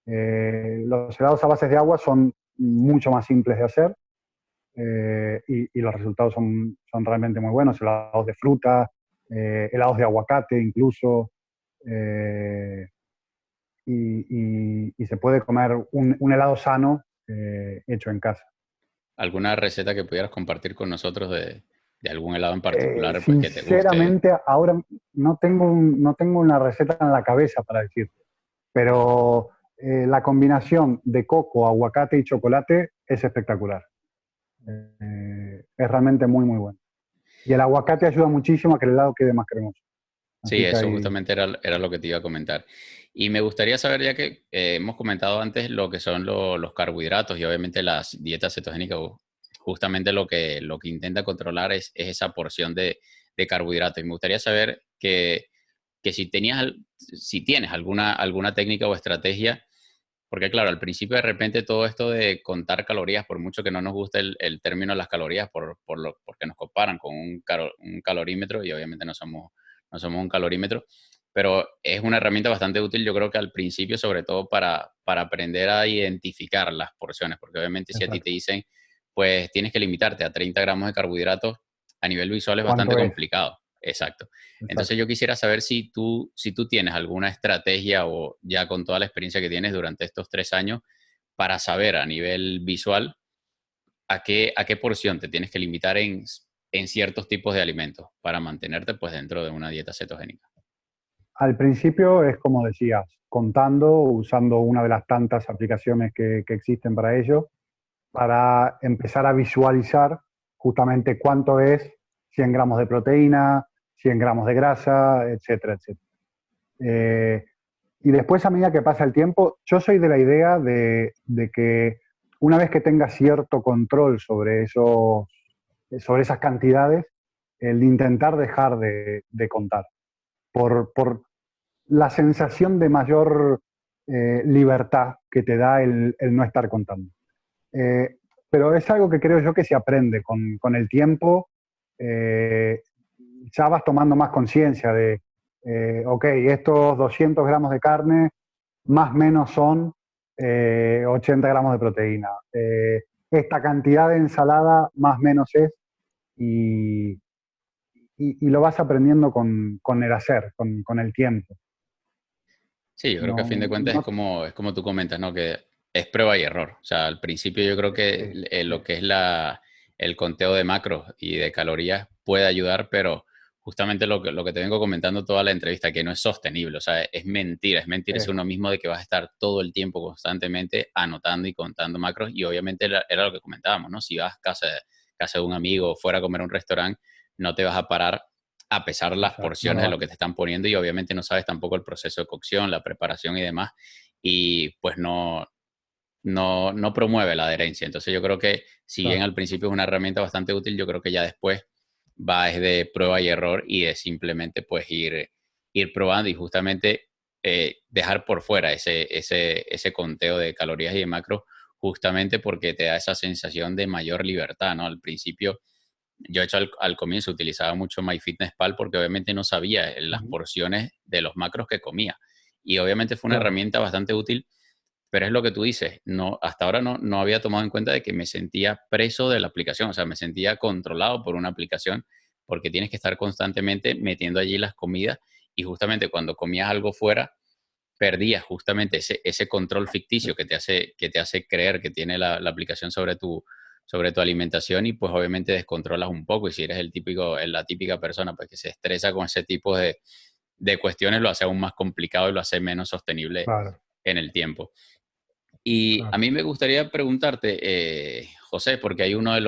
Los helados a base de agua son mucho más simples de hacer, y los resultados son realmente muy buenos. Helados de fruta, helados de aguacate incluso, eh, y se puede comer un helado sano hecho en casa. ¿Alguna receta que pudieras compartir con nosotros de algún helado en particular pues que te guste? Sinceramente, ahora no tengo una receta en la cabeza para decirte, pero la combinación de coco, aguacate y chocolate es espectacular. Es realmente muy bueno. Y el aguacate ayuda muchísimo a que el helado quede más cremoso. Sí, Así que eso ahí, justamente era lo que te iba a comentar. Y me gustaría saber, ya que hemos comentado antes lo que son los carbohidratos y obviamente las dietas cetogénicas, justamente lo que intenta controlar es esa porción de carbohidratos. Y me gustaría saber que si si tienes alguna técnica o estrategia, porque claro, al principio de repente todo esto de contar calorías, por mucho que no nos guste el término de las calorías, porque nos comparan con un calorímetro y obviamente no somos un calorímetro, pero es una herramienta bastante útil, yo creo que al principio, sobre todo para aprender a identificar las porciones, porque obviamente si a ti te exacto. dicen, pues tienes que limitarte a 30 gramos de carbohidratos, a nivel visual es bastante ¿Cuánto es? complicado. Exacto. Entonces Exacto. yo quisiera saber si tú tienes alguna estrategia o ya con toda la experiencia que tienes durante estos 3 años para saber a nivel visual a qué porción te tienes que limitar en ciertos tipos de alimentos para mantenerte pues dentro de una dieta cetogénica. Al principio es como decías, contando, usando una de las tantas aplicaciones que existen para ello, para empezar a visualizar justamente cuánto es 100 gramos de proteína, 100 gramos de grasa, etcétera, etcétera. Eh, y después, a medida que pasa el tiempo, yo soy de la idea de que una vez que tengas cierto control sobre esas cantidades, el intentar dejar de contar, por la sensación de mayor libertad que te da el no estar contando. Eh, pero es algo que creo yo que se aprende con el tiempo. eh, ya vas tomando más conciencia de, ok, estos 200 gramos de carne más o menos son 80 gramos de proteína. Esta cantidad de ensalada más o menos es, y, y lo vas aprendiendo con el hacer, con el tiempo. Sí, yo creo que a fin de No, cuentas no, es como tú comentas, ¿no? Que es prueba y error. O sea, al principio yo creo que sí, lo que es el conteo de macros y de calorías puede ayudar, pero justamente lo que te vengo comentando toda la entrevista, que no es sostenible. O sea, es mentirse eso, uno mismo de que vas a estar todo el tiempo constantemente anotando y contando macros. Y obviamente era lo que comentábamos, ¿no? Si vas a casa de un amigo o fuera a comer a un restaurante, no te vas a parar a pesar las exacto, no porciones lo de lo que haces. te están poniendo y obviamente no sabes tampoco el proceso de cocción, la preparación y demás, y pues no promueve la adherencia. Entonces yo creo que si bien Claro, al principio es una herramienta bastante útil, yo creo que ya después va es de prueba y error y de simplemente pues ir probando y justamente dejar por fuera ese conteo de calorías y de macros justamente porque te da esa sensación de mayor libertad, ¿no? Al principio yo, de hecho, al comienzo utilizaba mucho MyFitnessPal porque obviamente no sabía las ujú, porciones de los macros que comía. Y obviamente fue una claro, herramienta bastante útil, pero es lo que tú dices, no, hasta ahora no había tomado en cuenta de que me sentía preso de la aplicación, o sea, me sentía controlado por una aplicación porque tienes que estar constantemente metiendo allí las comidas y justamente cuando comías algo fuera, perdías justamente ese control ficticio que te hace creer que tiene la aplicación sobre tu alimentación y pues obviamente descontrolas un poco y si eres la típica persona pues que se estresa con ese tipo de cuestiones lo hace aún más complicado y lo hace menos sostenible claro, en el tiempo. Y a claro. mí me gustaría preguntarte, José, porque hay uno de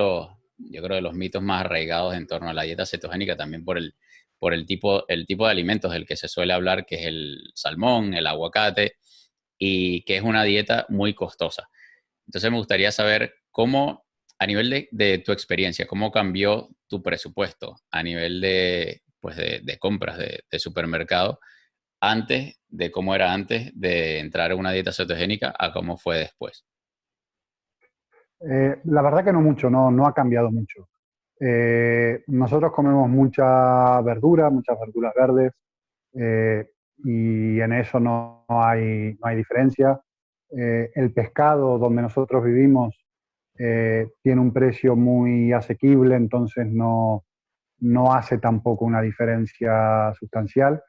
yo creo, de los mitos más arraigados en torno a la dieta cetogénica, también por el tipo de alimentos del que se suele hablar, que es el salmón, el aguacate, y que es una dieta muy costosa. Entonces me gustaría saber cómo, a nivel de tu experiencia, cómo cambió tu presupuesto a nivel pues de compras de supermercado antes de cómo era antes de entrar a una dieta cetogénica a cómo fue después. La verdad que no mucho, no ha cambiado mucho. Nosotros comemos muchas verduras verdes, y en eso no hay diferencia. El pescado donde nosotros vivimos tiene un precio muy asequible, entonces no hace tampoco una diferencia sustancial.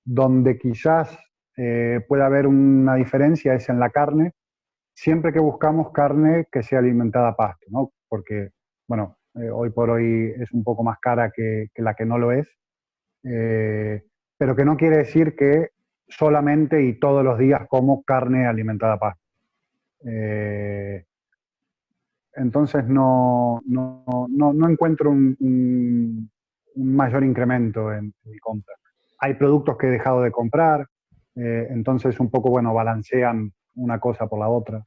Donde quizás puede haber una diferencia es en la carne, siempre que buscamos carne que sea alimentada a pasto, ¿no? Porque, bueno, hoy por hoy es un poco más cara que la que no lo es, eh, pero que no quiere decir que solamente y todos los días como carne alimentada a pasto. Eh, entonces no encuentro un mayor incremento en mi compra. Hay productos que he dejado de comprar, entonces un poco, bueno, balancean una cosa por la otra.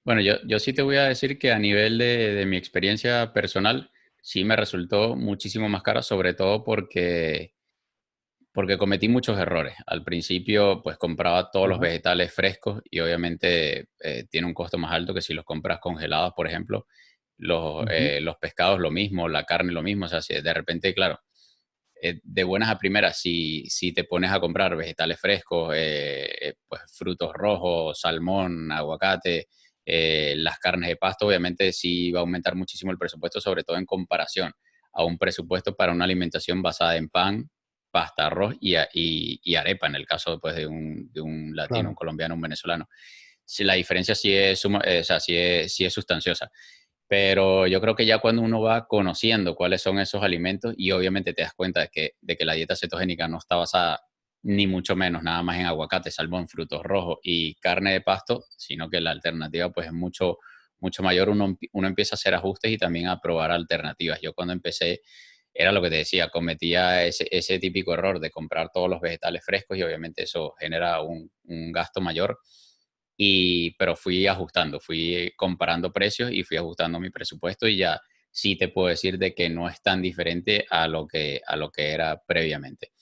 Bueno, yo sí te voy a decir que a nivel de mi experiencia personal, sí me resultó muchísimo más cara, sobre todo porque cometí muchos errores. Al principio, pues compraba todos los Ajá, vegetales frescos y obviamente tiene un costo más alto que si los compras congelados, por ejemplo. ujú, Los pescados lo mismo, la carne lo mismo. O sea, si de repente, claro, de buenas a primeras, si te pones a comprar vegetales frescos, pues frutos rojos, salmón, aguacate, las carnes de pasto, obviamente sí va a aumentar muchísimo el presupuesto, sobre todo en comparación a un presupuesto para una alimentación basada en pan, pasta, arroz y arepa, en el caso pues, de un latino, un claro. colombiano, un venezolano. Si la diferencia o sea, sí es sustanciosa. Pero yo creo que ya cuando uno va conociendo cuáles son esos alimentos y obviamente te das cuenta de que la dieta cetogénica no está basada ni mucho menos nada más en aguacate, salmón, frutos rojos y carne de pasto, sino que la alternativa pues es mucho mayor, uno empieza a hacer ajustes y también a probar alternativas. Yo cuando empecé era lo que te decía, cometía ese típico error de comprar todos los vegetales frescos y obviamente eso genera un gasto mayor pero fui ajustando, fui comparando precios y fui ajustando mi presupuesto y ya sí te puedo decir de que no es tan diferente a lo que era previamente.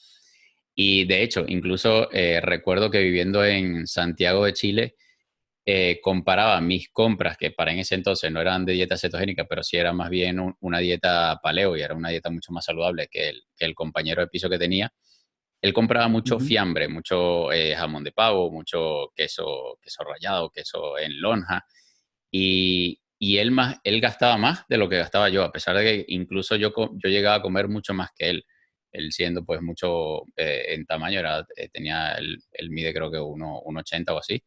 Y de hecho, incluso recuerdo que viviendo en Santiago de Chile, comparaba mis compras, que para en ese entonces no eran de dieta cetogénica, pero sí era más bien una dieta paleo y era una dieta mucho más saludable que que el compañero de piso que tenía él compraba mucho Ujú. fiambre, mucho jamón de pavo, mucho queso rallado, queso en lonja, y él gastaba más de lo que gastaba yo, a pesar de que incluso yo llegaba a comer mucho más que él. Él siendo pues mucho en tamaño, él mide creo que 1,80 o así.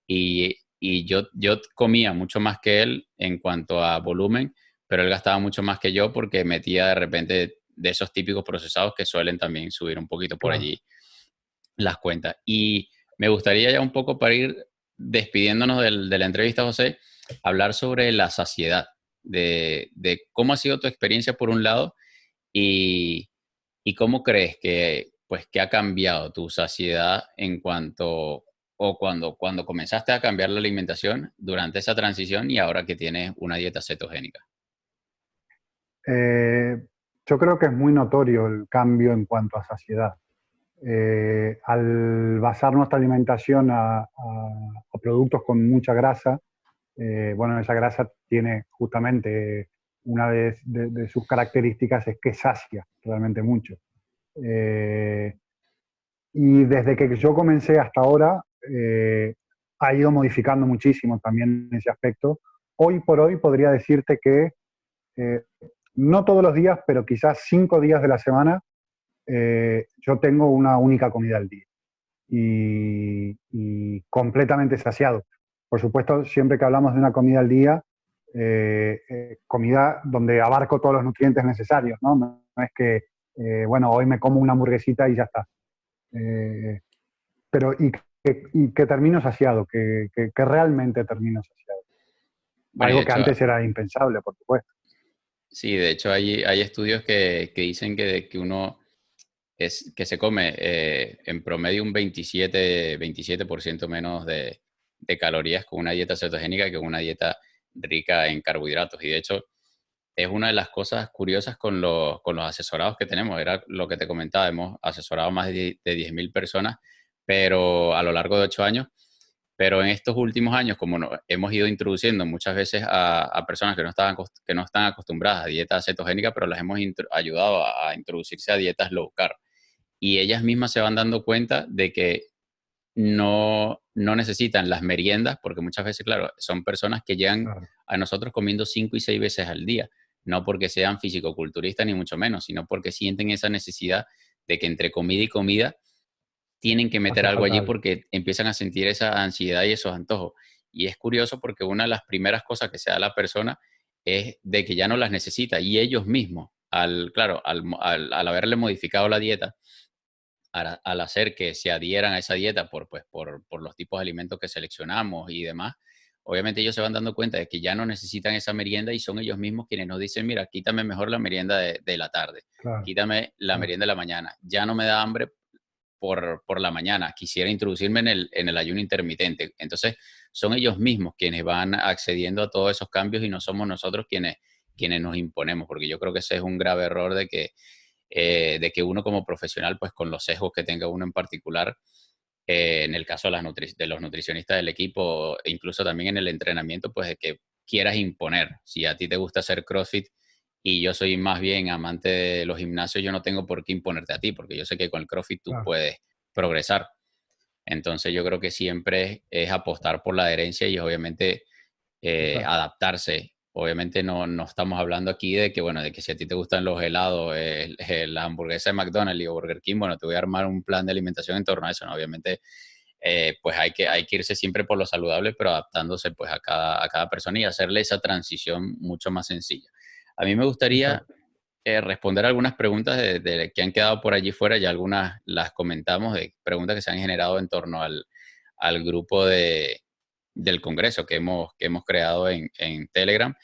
Y yo comía mucho más que él en cuanto a volumen, pero él gastaba mucho más que yo porque metía de repente de esos típicos procesados que suelen también subir un poquito por Claro. allí las cuentas. Y me gustaría ya un poco para ir despidiéndonos de la entrevista, José, hablar sobre la saciedad, de cómo ha sido tu experiencia por un lado y, y cómo crees pues, que ha cambiado tu saciedad en cuanto, o cuando comenzaste a cambiar la alimentación durante esa transición y ahora que tienes una dieta cetogénica. Eh, yo creo que es muy notorio el cambio en cuanto a saciedad. Al basar nuestra alimentación a productos con mucha grasa, bueno, esa grasa tiene justamente una de sus características es que sacia realmente mucho. Eh, y desde que yo comencé hasta ahora, ha ido modificando muchísimo también ese aspecto. Hoy por hoy podría decirte que eh, no todos los días, pero quizás 5 días de la semana, yo tengo una única comida al día y completamente saciado. Por supuesto, siempre que hablamos de una comida al día, comida donde abarco todos los nutrientes necesarios, ¿no? No es que, bueno, hoy me como una hamburguesita y ya está. Eh, pero y que termino saciado, que realmente termino saciado. Bueno, y de Algo que hecho, antes era impensable, por supuesto. sí, de hecho hay estudios que dicen que uno que se come en promedio un 27% menos de calorías con una dieta cetogénica que con una dieta rica en carbohidratos. Y de hecho, es una de las cosas curiosas con los asesorados que tenemos. Era lo que te comentaba, hemos asesorado más de 10.000 personas, pero a lo largo de 8 años. Pero en estos últimos años, como hemos ido introduciendo muchas veces a personas que no están acostumbradas a dieta cetogénica, pero las hemos ayudado a introducirse a dietas low carb. Y ellas mismas se van dando cuenta de que no necesitan las meriendas, porque muchas veces, claro, son personas que llegan Claro, a nosotros comiendo 5 y 6 veces al día, no porque sean fisicoculturistas ni mucho menos, sino porque sienten esa necesidad de que entre comida y comida tienen que meter hace algo falta allí algo. porque empiezan a sentir esa ansiedad y esos antojos. Y es curioso porque una de las primeras cosas que se da a la persona es de que ya no las necesita y ellos mismos, claro, al haberle modificado la dieta, al hacer que se adhieran a esa dieta por los tipos de alimentos que seleccionamos y demás, obviamente ellos se van dando cuenta de que ya no necesitan esa merienda y son ellos mismos quienes nos dicen, mira, quítame mejor la merienda de la tarde, Claro, quítame la claro. merienda de la mañana, ya no me da hambre por la mañana, quisiera introducirme en el ayuno intermitente. Entonces, son ellos mismos quienes van accediendo a todos esos cambios y no somos nosotros quienes nos imponemos, porque yo creo que ese es un grave error de que uno como profesional, pues con los sesgos que tenga uno en particular, en el caso de los nutricionistas del equipo, e incluso también en el entrenamiento, pues de que quieras imponer. Si a ti te gusta hacer CrossFit y yo soy más bien amante de los gimnasios, yo no tengo por qué imponerte a ti, porque yo sé que con el CrossFit tú Claro, puedes progresar. Entonces yo creo que siempre es apostar por la adherencia y obviamente exacto. adaptarse. Obviamente no estamos hablando aquí de que, bueno, de que si a ti te gustan los helados, la hamburguesa de McDonald's o Burger King, bueno, te voy a armar un plan de alimentación en torno a eso, ¿no? Obviamente, pues hay que irse siempre por lo saludable, pero adaptándose pues a cada persona y hacerle esa transición mucho más sencilla. A mí me gustaría Exacto. responder algunas preguntas que han quedado por allí fuera, ya algunas las comentamos, de preguntas que se han generado en torno al grupo del Congreso que hemos creado en Telegram. Ujú.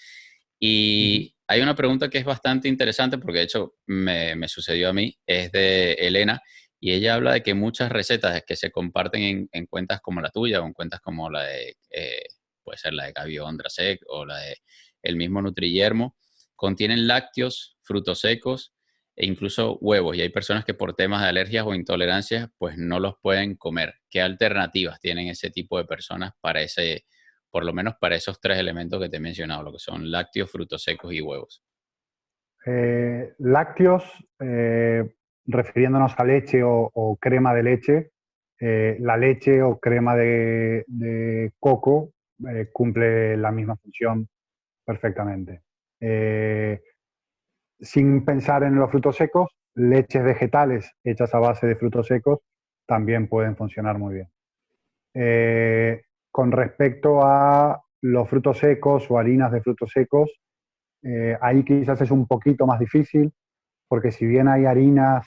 Y hay una pregunta que es bastante interesante porque de hecho me sucedió a mí, es de Elena, y ella habla de que muchas recetas que se comparten en cuentas como la tuya o en cuentas como puede ser la de Gaby Ondrasek o la de el mismo Nutriyermo, contienen lácteos, frutos secos e incluso huevos. Y hay personas que por temas de alergias o intolerancias, pues no los pueden comer. ¿Qué alternativas tienen ese tipo de personas por lo menos para esos tres elementos que te he mencionado, lo que son lácteos, frutos secos y huevos? Lácteos, refiriéndonos a leche o crema de leche, la leche o crema de coco cumple la misma función perfectamente. Sin pensar en los frutos secos, leches vegetales hechas a base de frutos secos también pueden funcionar muy bien. Con respecto a los frutos secos o harinas de frutos secos, ahí quizás es un poquito más difícil, porque si bien hay harinas,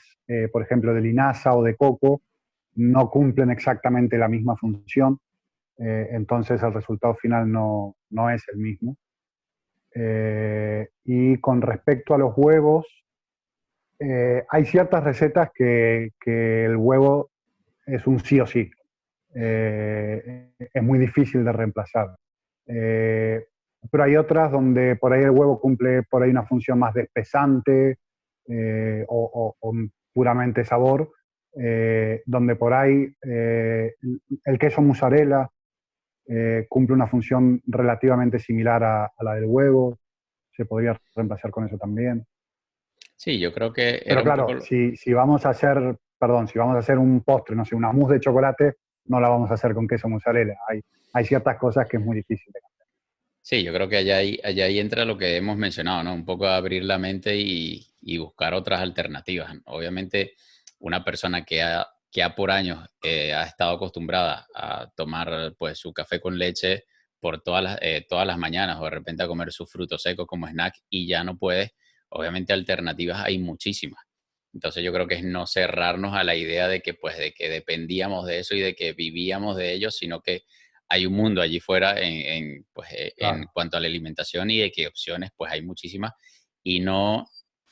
por ejemplo, de linaza o de coco, no cumplen exactamente la misma función, entonces el resultado final no es el mismo. Y con respecto a los huevos, hay ciertas recetas que el huevo es un sí o sí. Es muy difícil de reemplazar. Pero hay otras donde por ahí el huevo cumple por ahí una función más de espesante o puramente sabor, donde por ahí el queso mozzarella cumple una función relativamente similar a la del huevo, se podría reemplazar con eso también. Sí, yo creo que era Pero un poco, claro, si vamos a hacer, perdón, si vamos a hacer un postre, no sé, una mousse de chocolate, no la vamos a hacer con queso mozzarella. Hay ciertas cosas que es muy difícil de cambiar. sí, yo creo que allá ahí entra lo que hemos mencionado, ¿no? Un poco abrir la mente y buscar otras alternativas. Obviamente, una persona que ha por años ha estado acostumbrada a tomar pues su café con leche por todas las mañanas o de repente a comer sus frutos secos como snack y ya no puede, obviamente alternativas hay muchísimas. Entonces yo creo que es no cerrarnos a la idea de que pues de que dependíamos de eso y de que vivíamos de ello, sino que hay un mundo allí fuera pues, en Claro, cuanto a la alimentación y de qué opciones, pues hay muchísimas. Y no,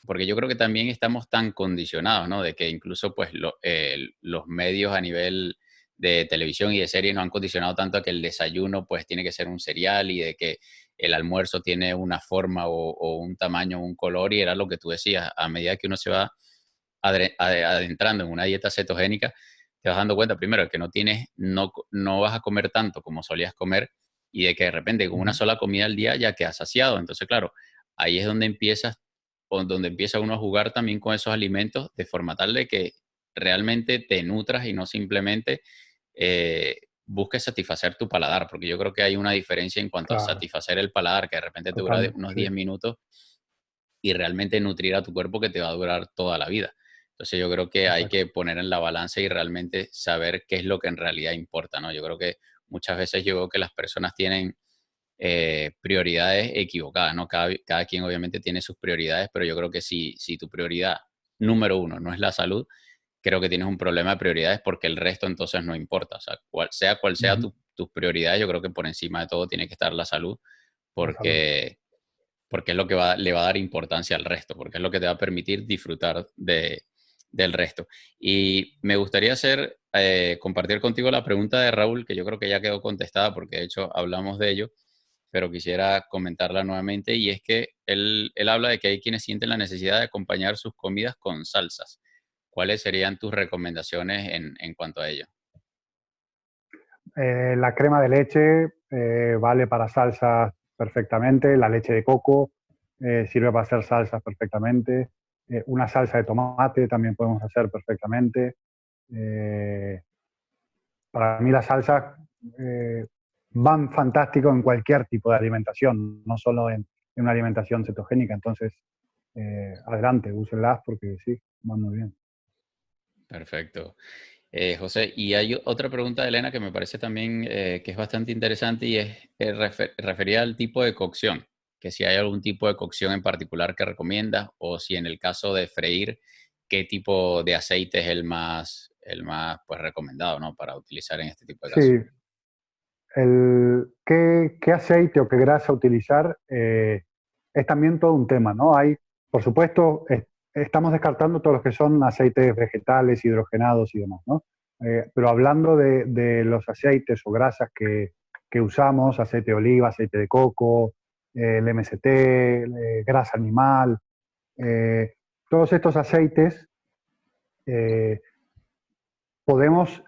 porque yo creo que también estamos tan condicionados, ¿no? De que incluso pues los medios a nivel de televisión y de series nos han condicionado tanto a que el desayuno pues tiene que ser un cereal y de que el almuerzo tiene una forma o un tamaño o un color y era lo que tú decías, a medida que uno se va adentrando en una dieta cetogénica, te vas dando cuenta primero de que no vas a comer tanto como solías comer y de que de repente con una ujú, sola comida al día ya quedas saciado. Entonces, claro, ahí es donde donde empieza uno a jugar también con esos alimentos de forma tal de que realmente te nutras y no simplemente busques satisfacer tu paladar, porque yo creo que hay una diferencia en cuanto a claro, satisfacer el paladar, que de repente te dura totalmente, unos sí, 10 minutos y realmente nutrir a tu cuerpo que te va a durar toda la vida. Entonces yo creo que hay exacto. que poner en la balanza y realmente saber qué es lo que en realidad importa, ¿no? Yo creo que muchas veces yo veo que las personas tienen prioridades equivocadas, ¿no? Cada quien obviamente tiene sus prioridades, pero yo creo que si tu prioridad número uno no es la salud, creo que tienes un problema de prioridades porque el resto entonces no importa. O sea, cual sea Ujú, tus prioridades, yo creo que por encima de todo tiene que estar la salud la salud, porque porque es lo que le va a dar importancia al resto, porque es lo que te va a permitir disfrutar del resto. Y me gustaría compartir contigo la pregunta de Raúl, que yo creo que ya quedó contestada, porque de hecho hablamos de ello, pero quisiera comentarla nuevamente, y es que él habla de que hay quienes sienten la necesidad de acompañar sus comidas con salsas. ¿Cuáles serían tus recomendaciones en cuanto a ello? La crema de leche vale para salsas perfectamente, la leche de coco sirve para hacer salsas perfectamente, una salsa de tomate también podemos hacer perfectamente. Eh, para mí las salsas eh, van fantástico en cualquier tipo de alimentación, no solo en una alimentación cetogénica, entonces adelante, úsenlas porque sí, van muy bien. Perfecto. José, y hay otra pregunta de Elena que me parece también que es bastante interesante y es referida al tipo de cocción, que si hay algún tipo de cocción en particular que recomiendas o si en el caso de freír, qué tipo de aceite es el más pues, recomendado, ¿no? Para utilizar en este tipo de casos. Sí, qué aceite o qué grasa utilizar es también todo un tema, ¿no? Por supuesto, estamos descartando todos los que son aceites vegetales, hidrogenados y demás, ¿no? Pero hablando de los aceites o grasas que usamos, aceite de oliva, aceite de coco, el MST, grasa animal, eh, todos estos aceites eh, podemos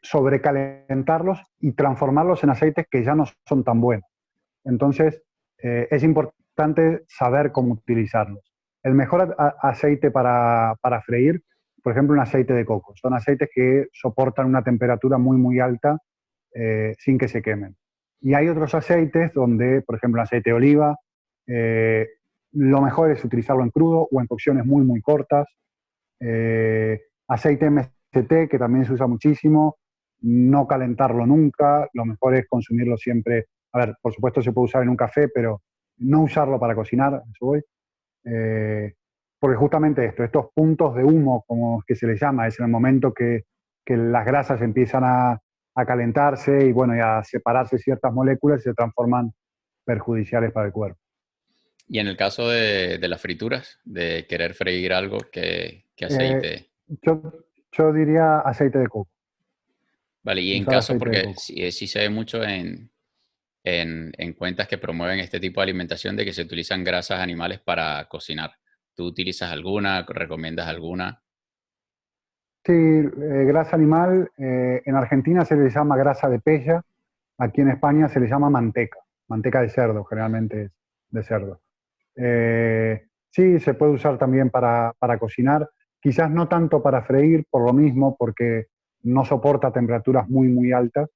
sobrecalentarlos y transformarlos en aceites que ya no son tan buenos. Entonces, es importante saber cómo utilizarlos. El mejor aceite para freír por ejemplo, un aceite de coco. Son aceites que soportan una temperatura muy, muy alta sin que se quemen. Y hay otros aceites donde, por ejemplo, el aceite de oliva, eh, lo mejor es utilizarlo en crudo o en cocciones muy, muy cortas. Aceite MCT, que también se usa muchísimo, no calentarlo nunca, lo mejor es consumirlo siempre. A ver, por supuesto se puede usar en un café, pero no usarlo para cocinar, eso voy. Eh, Porque justamente estos puntos de humo, como que se les llama, es en el momento que las grasas empiezan a calentarse y bueno, y a separarse ciertas moléculas y se transforman perjudiciales para el cuerpo. Y en el caso de las frituras, de querer freír algo, ¿qué Eh, aceite? yo, yo diría aceite de coco, Vale, y en usar caso, aceite de porque coco. sí, sí se ve mucho en cuentas que promueven este tipo de alimentación de que se utilizan grasas animales para cocinar. ¿Tú utilizas alguna? ¿Recomiendas alguna? Sí, grasa animal, en Argentina se le llama grasa de pella, aquí en España se le llama manteca, manteca de cerdo, generalmente es de cerdo. Sí, se puede usar también para cocinar, quizás no tanto para freír, por lo mismo, porque no soporta temperaturas muy, muy altas,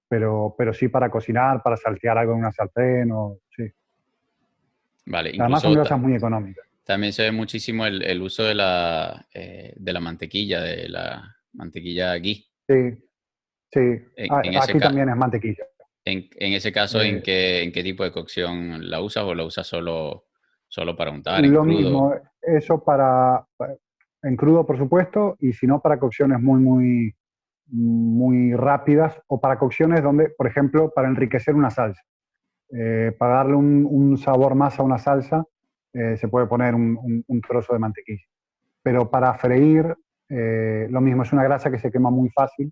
pero sí para cocinar, para saltear algo en una sartén, o, sí. Vale, Además son incluso grasas muy económicas. también se ve muchísimo el uso de la mantequilla, de la mantequilla ghee. Sí, sí. En ese, Aquí también es mantequilla. en ese caso, Eh, en qué tipo de cocción la usas o la usas solo para untar, en Lo crudo? mismo, eso en crudo, por supuesto, y si no para cocciones muy, muy, muy rápidas o para cocciones donde, por ejemplo, para enriquecer una salsa. Para darle un sabor más a una salsa, se puede poner un trozo de mantequilla. Pero para freír, lo mismo, es una grasa que se quema muy fácil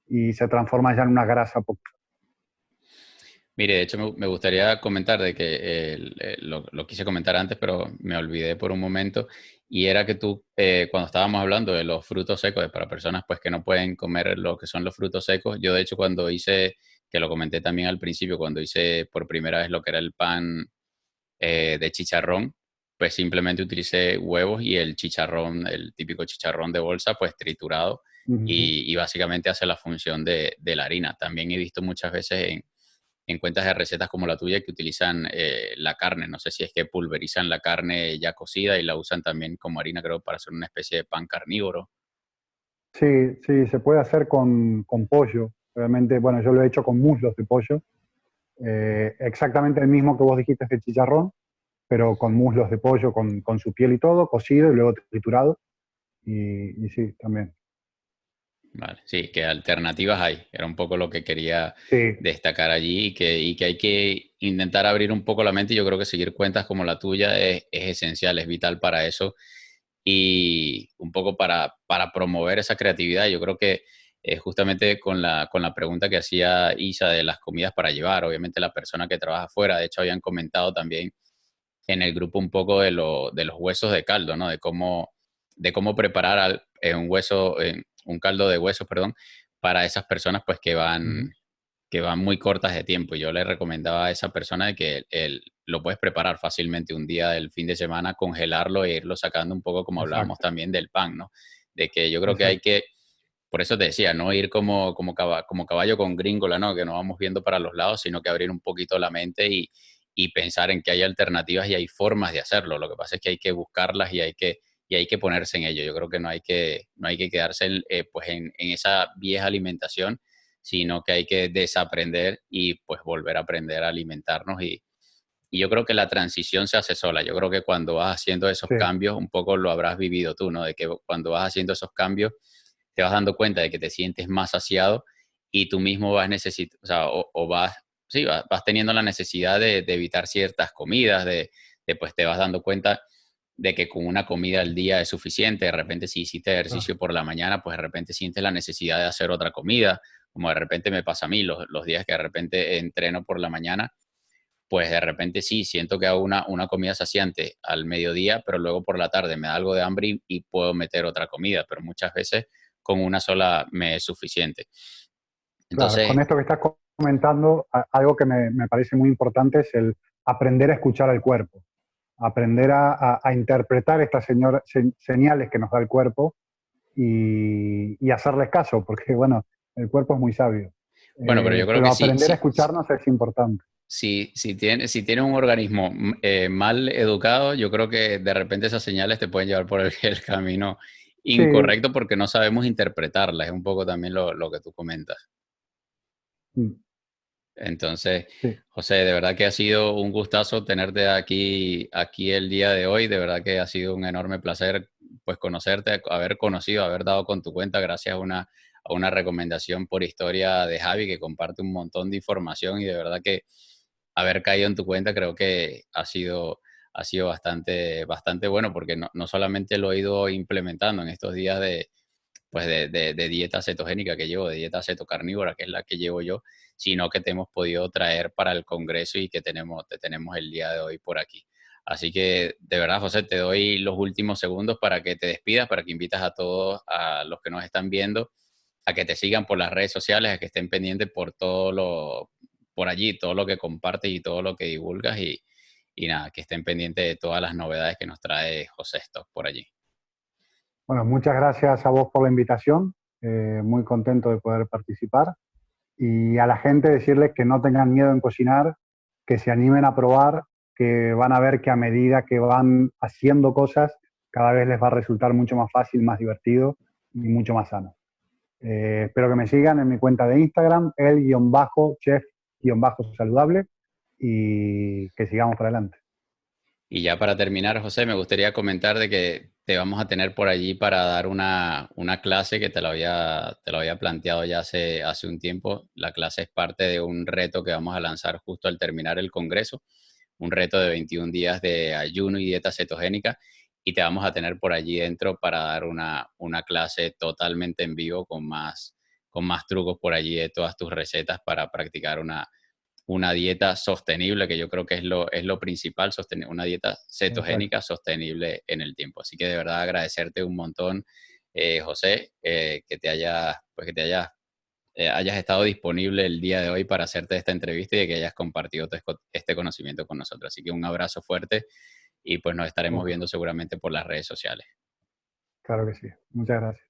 y se transforma ya en una grasa poco. Mire, de hecho me gustaría comentar de que lo quise comentar antes, pero me olvidé por un momento, y era que tú, cuando estábamos hablando de los frutos secos, para personas pues que no pueden comer lo que son los frutos secos, yo de hecho cuando hice, que lo comenté también al principio, cuando hice por primera vez lo que era el pan de chicharrón, pues simplemente utilicé huevos y el chicharrón, el típico chicharrón de bolsa, pues triturado, Uh -huh. y básicamente hace la función de la harina. También he visto muchas veces en cuentas de recetas como la tuya que utilizan la carne. No sé si es que pulverizan la carne ya cocida y la usan también como harina, creo, para hacer una especie de pan carnívoro. Sí, sí, se puede hacer con pollo. Realmente, bueno, yo lo he hecho con muslos de pollo. Exactamente el mismo que vos dijiste de chicharrón, pero con muslos de pollo, con su piel y todo, cocido y luego triturado. Y sí, también. Vale, sí, que alternativas hay. Era un poco lo que quería Sí, destacar allí y que hay que intentar abrir un poco la mente. Y yo creo que seguir cuentas como la tuya es esencial, es vital para eso y un poco para promover esa creatividad. Yo creo que justamente con la pregunta que hacía Isa de las comidas para llevar, obviamente la persona que trabaja afuera, de hecho habían comentado también en el grupo un poco de los huesos de caldo, ¿no? De cómo preparar un hueso, un caldo de huesos, perdón, para esas personas pues ujú, que van muy cortas de tiempo. Y yo le recomendaba a esa persona de que lo puedes preparar fácilmente un día del fin de semana, congelarlo e irlo sacando un poco como hablábamos exacto, también del pan, ¿no? De que yo creo que hay exacto. que, por eso te decía, no ir como caballo con gringola, ¿no? Que no vamos viendo para los lados, sino que abrir un poquito la mente y pensar en que hay alternativas y hay formas de hacerlo. Lo que pasa es que hay que buscarlas y hay que ponerse en ello. Yo creo que no hay que quedarse pues en esa vieja alimentación, sino que hay que desaprender y pues volver a aprender a alimentarnos. Y yo creo que la transición se hace sola. Yo creo que cuando vas haciendo esos Sí, cambios, un poco lo habrás vivido tú, ¿no? De que cuando vas haciendo esos cambios, te vas dando cuenta de que te sientes más saciado y tú mismo vas necesitando, o sea, o vas, sí, vas teniendo la necesidad de evitar ciertas comidas, pues te vas dando cuenta de que con una comida al día es suficiente. De repente, si hiciste claro, ejercicio por la mañana, pues de repente sientes la necesidad de hacer otra comida, como de repente me pasa a mí los días que de repente entreno por la mañana, pues de repente sí, siento que hago una comida saciante al mediodía, pero luego por la tarde me da algo de hambre y puedo meter otra comida, pero muchas veces con una sola me es suficiente. claro. Entonces, Con esto que estás comentando, algo que me parece muy importante es el aprender a escuchar al cuerpo, aprender a interpretar estas señales que nos da el cuerpo y hacerles caso, porque bueno, el cuerpo es muy sabio. Bueno, pero yo creo Pero que sí, aprender a escucharnos es importante. si tiene un organismo mal educado, yo creo que de repente esas señales te pueden llevar por el camino Sí, incorrecto porque no sabemos interpretarlas. Es un poco también lo que tú comentas. mm, Entonces, sí. José, de verdad que ha sido un gustazo tenerte aquí el día de hoy. De verdad que ha sido un enorme placer, pues, conocerte, haber conocido, haber dado con tu cuenta gracias a una recomendación por historia de Javi que comparte un montón de información y de verdad que haber caído en tu cuenta creo que ha sido bastante, bastante bueno porque no solamente lo he ido implementando en estos días de dieta cetogénica que llevo, de dieta cetocarnívora, que es la que llevo yo, sino que te hemos podido traer para el Congreso y que te tenemos el día de hoy por aquí. Así que, de verdad, José, te doy los últimos segundos para que te despidas, para que invitas a todos, a los que nos están viendo, a que te sigan por las redes sociales, a que estén pendientes por allí, todo lo que compartes y todo lo que divulgas y nada, que estén pendientes de todas las novedades que nos trae José Stock por allí. Bueno, muchas gracias a vos por la invitación. Muy contento de poder participar. Y a la gente decirles que no tengan miedo en cocinar, que se animen a probar, que van a ver que a medida que van haciendo cosas, cada vez les va a resultar mucho más fácil, más divertido y mucho más sano. Espero que me sigan en mi cuenta de Instagram, el-chef-saludable, y que sigamos para adelante. Y ya para terminar, José, me gustaría comentar de que te vamos a tener por allí para dar una clase que te lo había planteado ya hace un tiempo. La clase es parte de un reto que vamos a lanzar justo al terminar el Congreso, un reto de 21 días de ayuno y dieta cetogénica. Y te vamos a tener por allí dentro para dar una clase totalmente en vivo con más trucos por allí de todas tus recetas para practicar una dieta sostenible, que yo creo que es lo principal, una dieta Exacto. cetogénica sostenible en el tiempo. Así que de verdad agradecerte un montón, José, que hayas estado disponible el día de hoy para hacerte esta entrevista y de que hayas compartido este conocimiento con nosotros. Así que un abrazo fuerte y pues nos estaremos Ok, viendo seguramente por las redes sociales. claro que sí. Muchas gracias.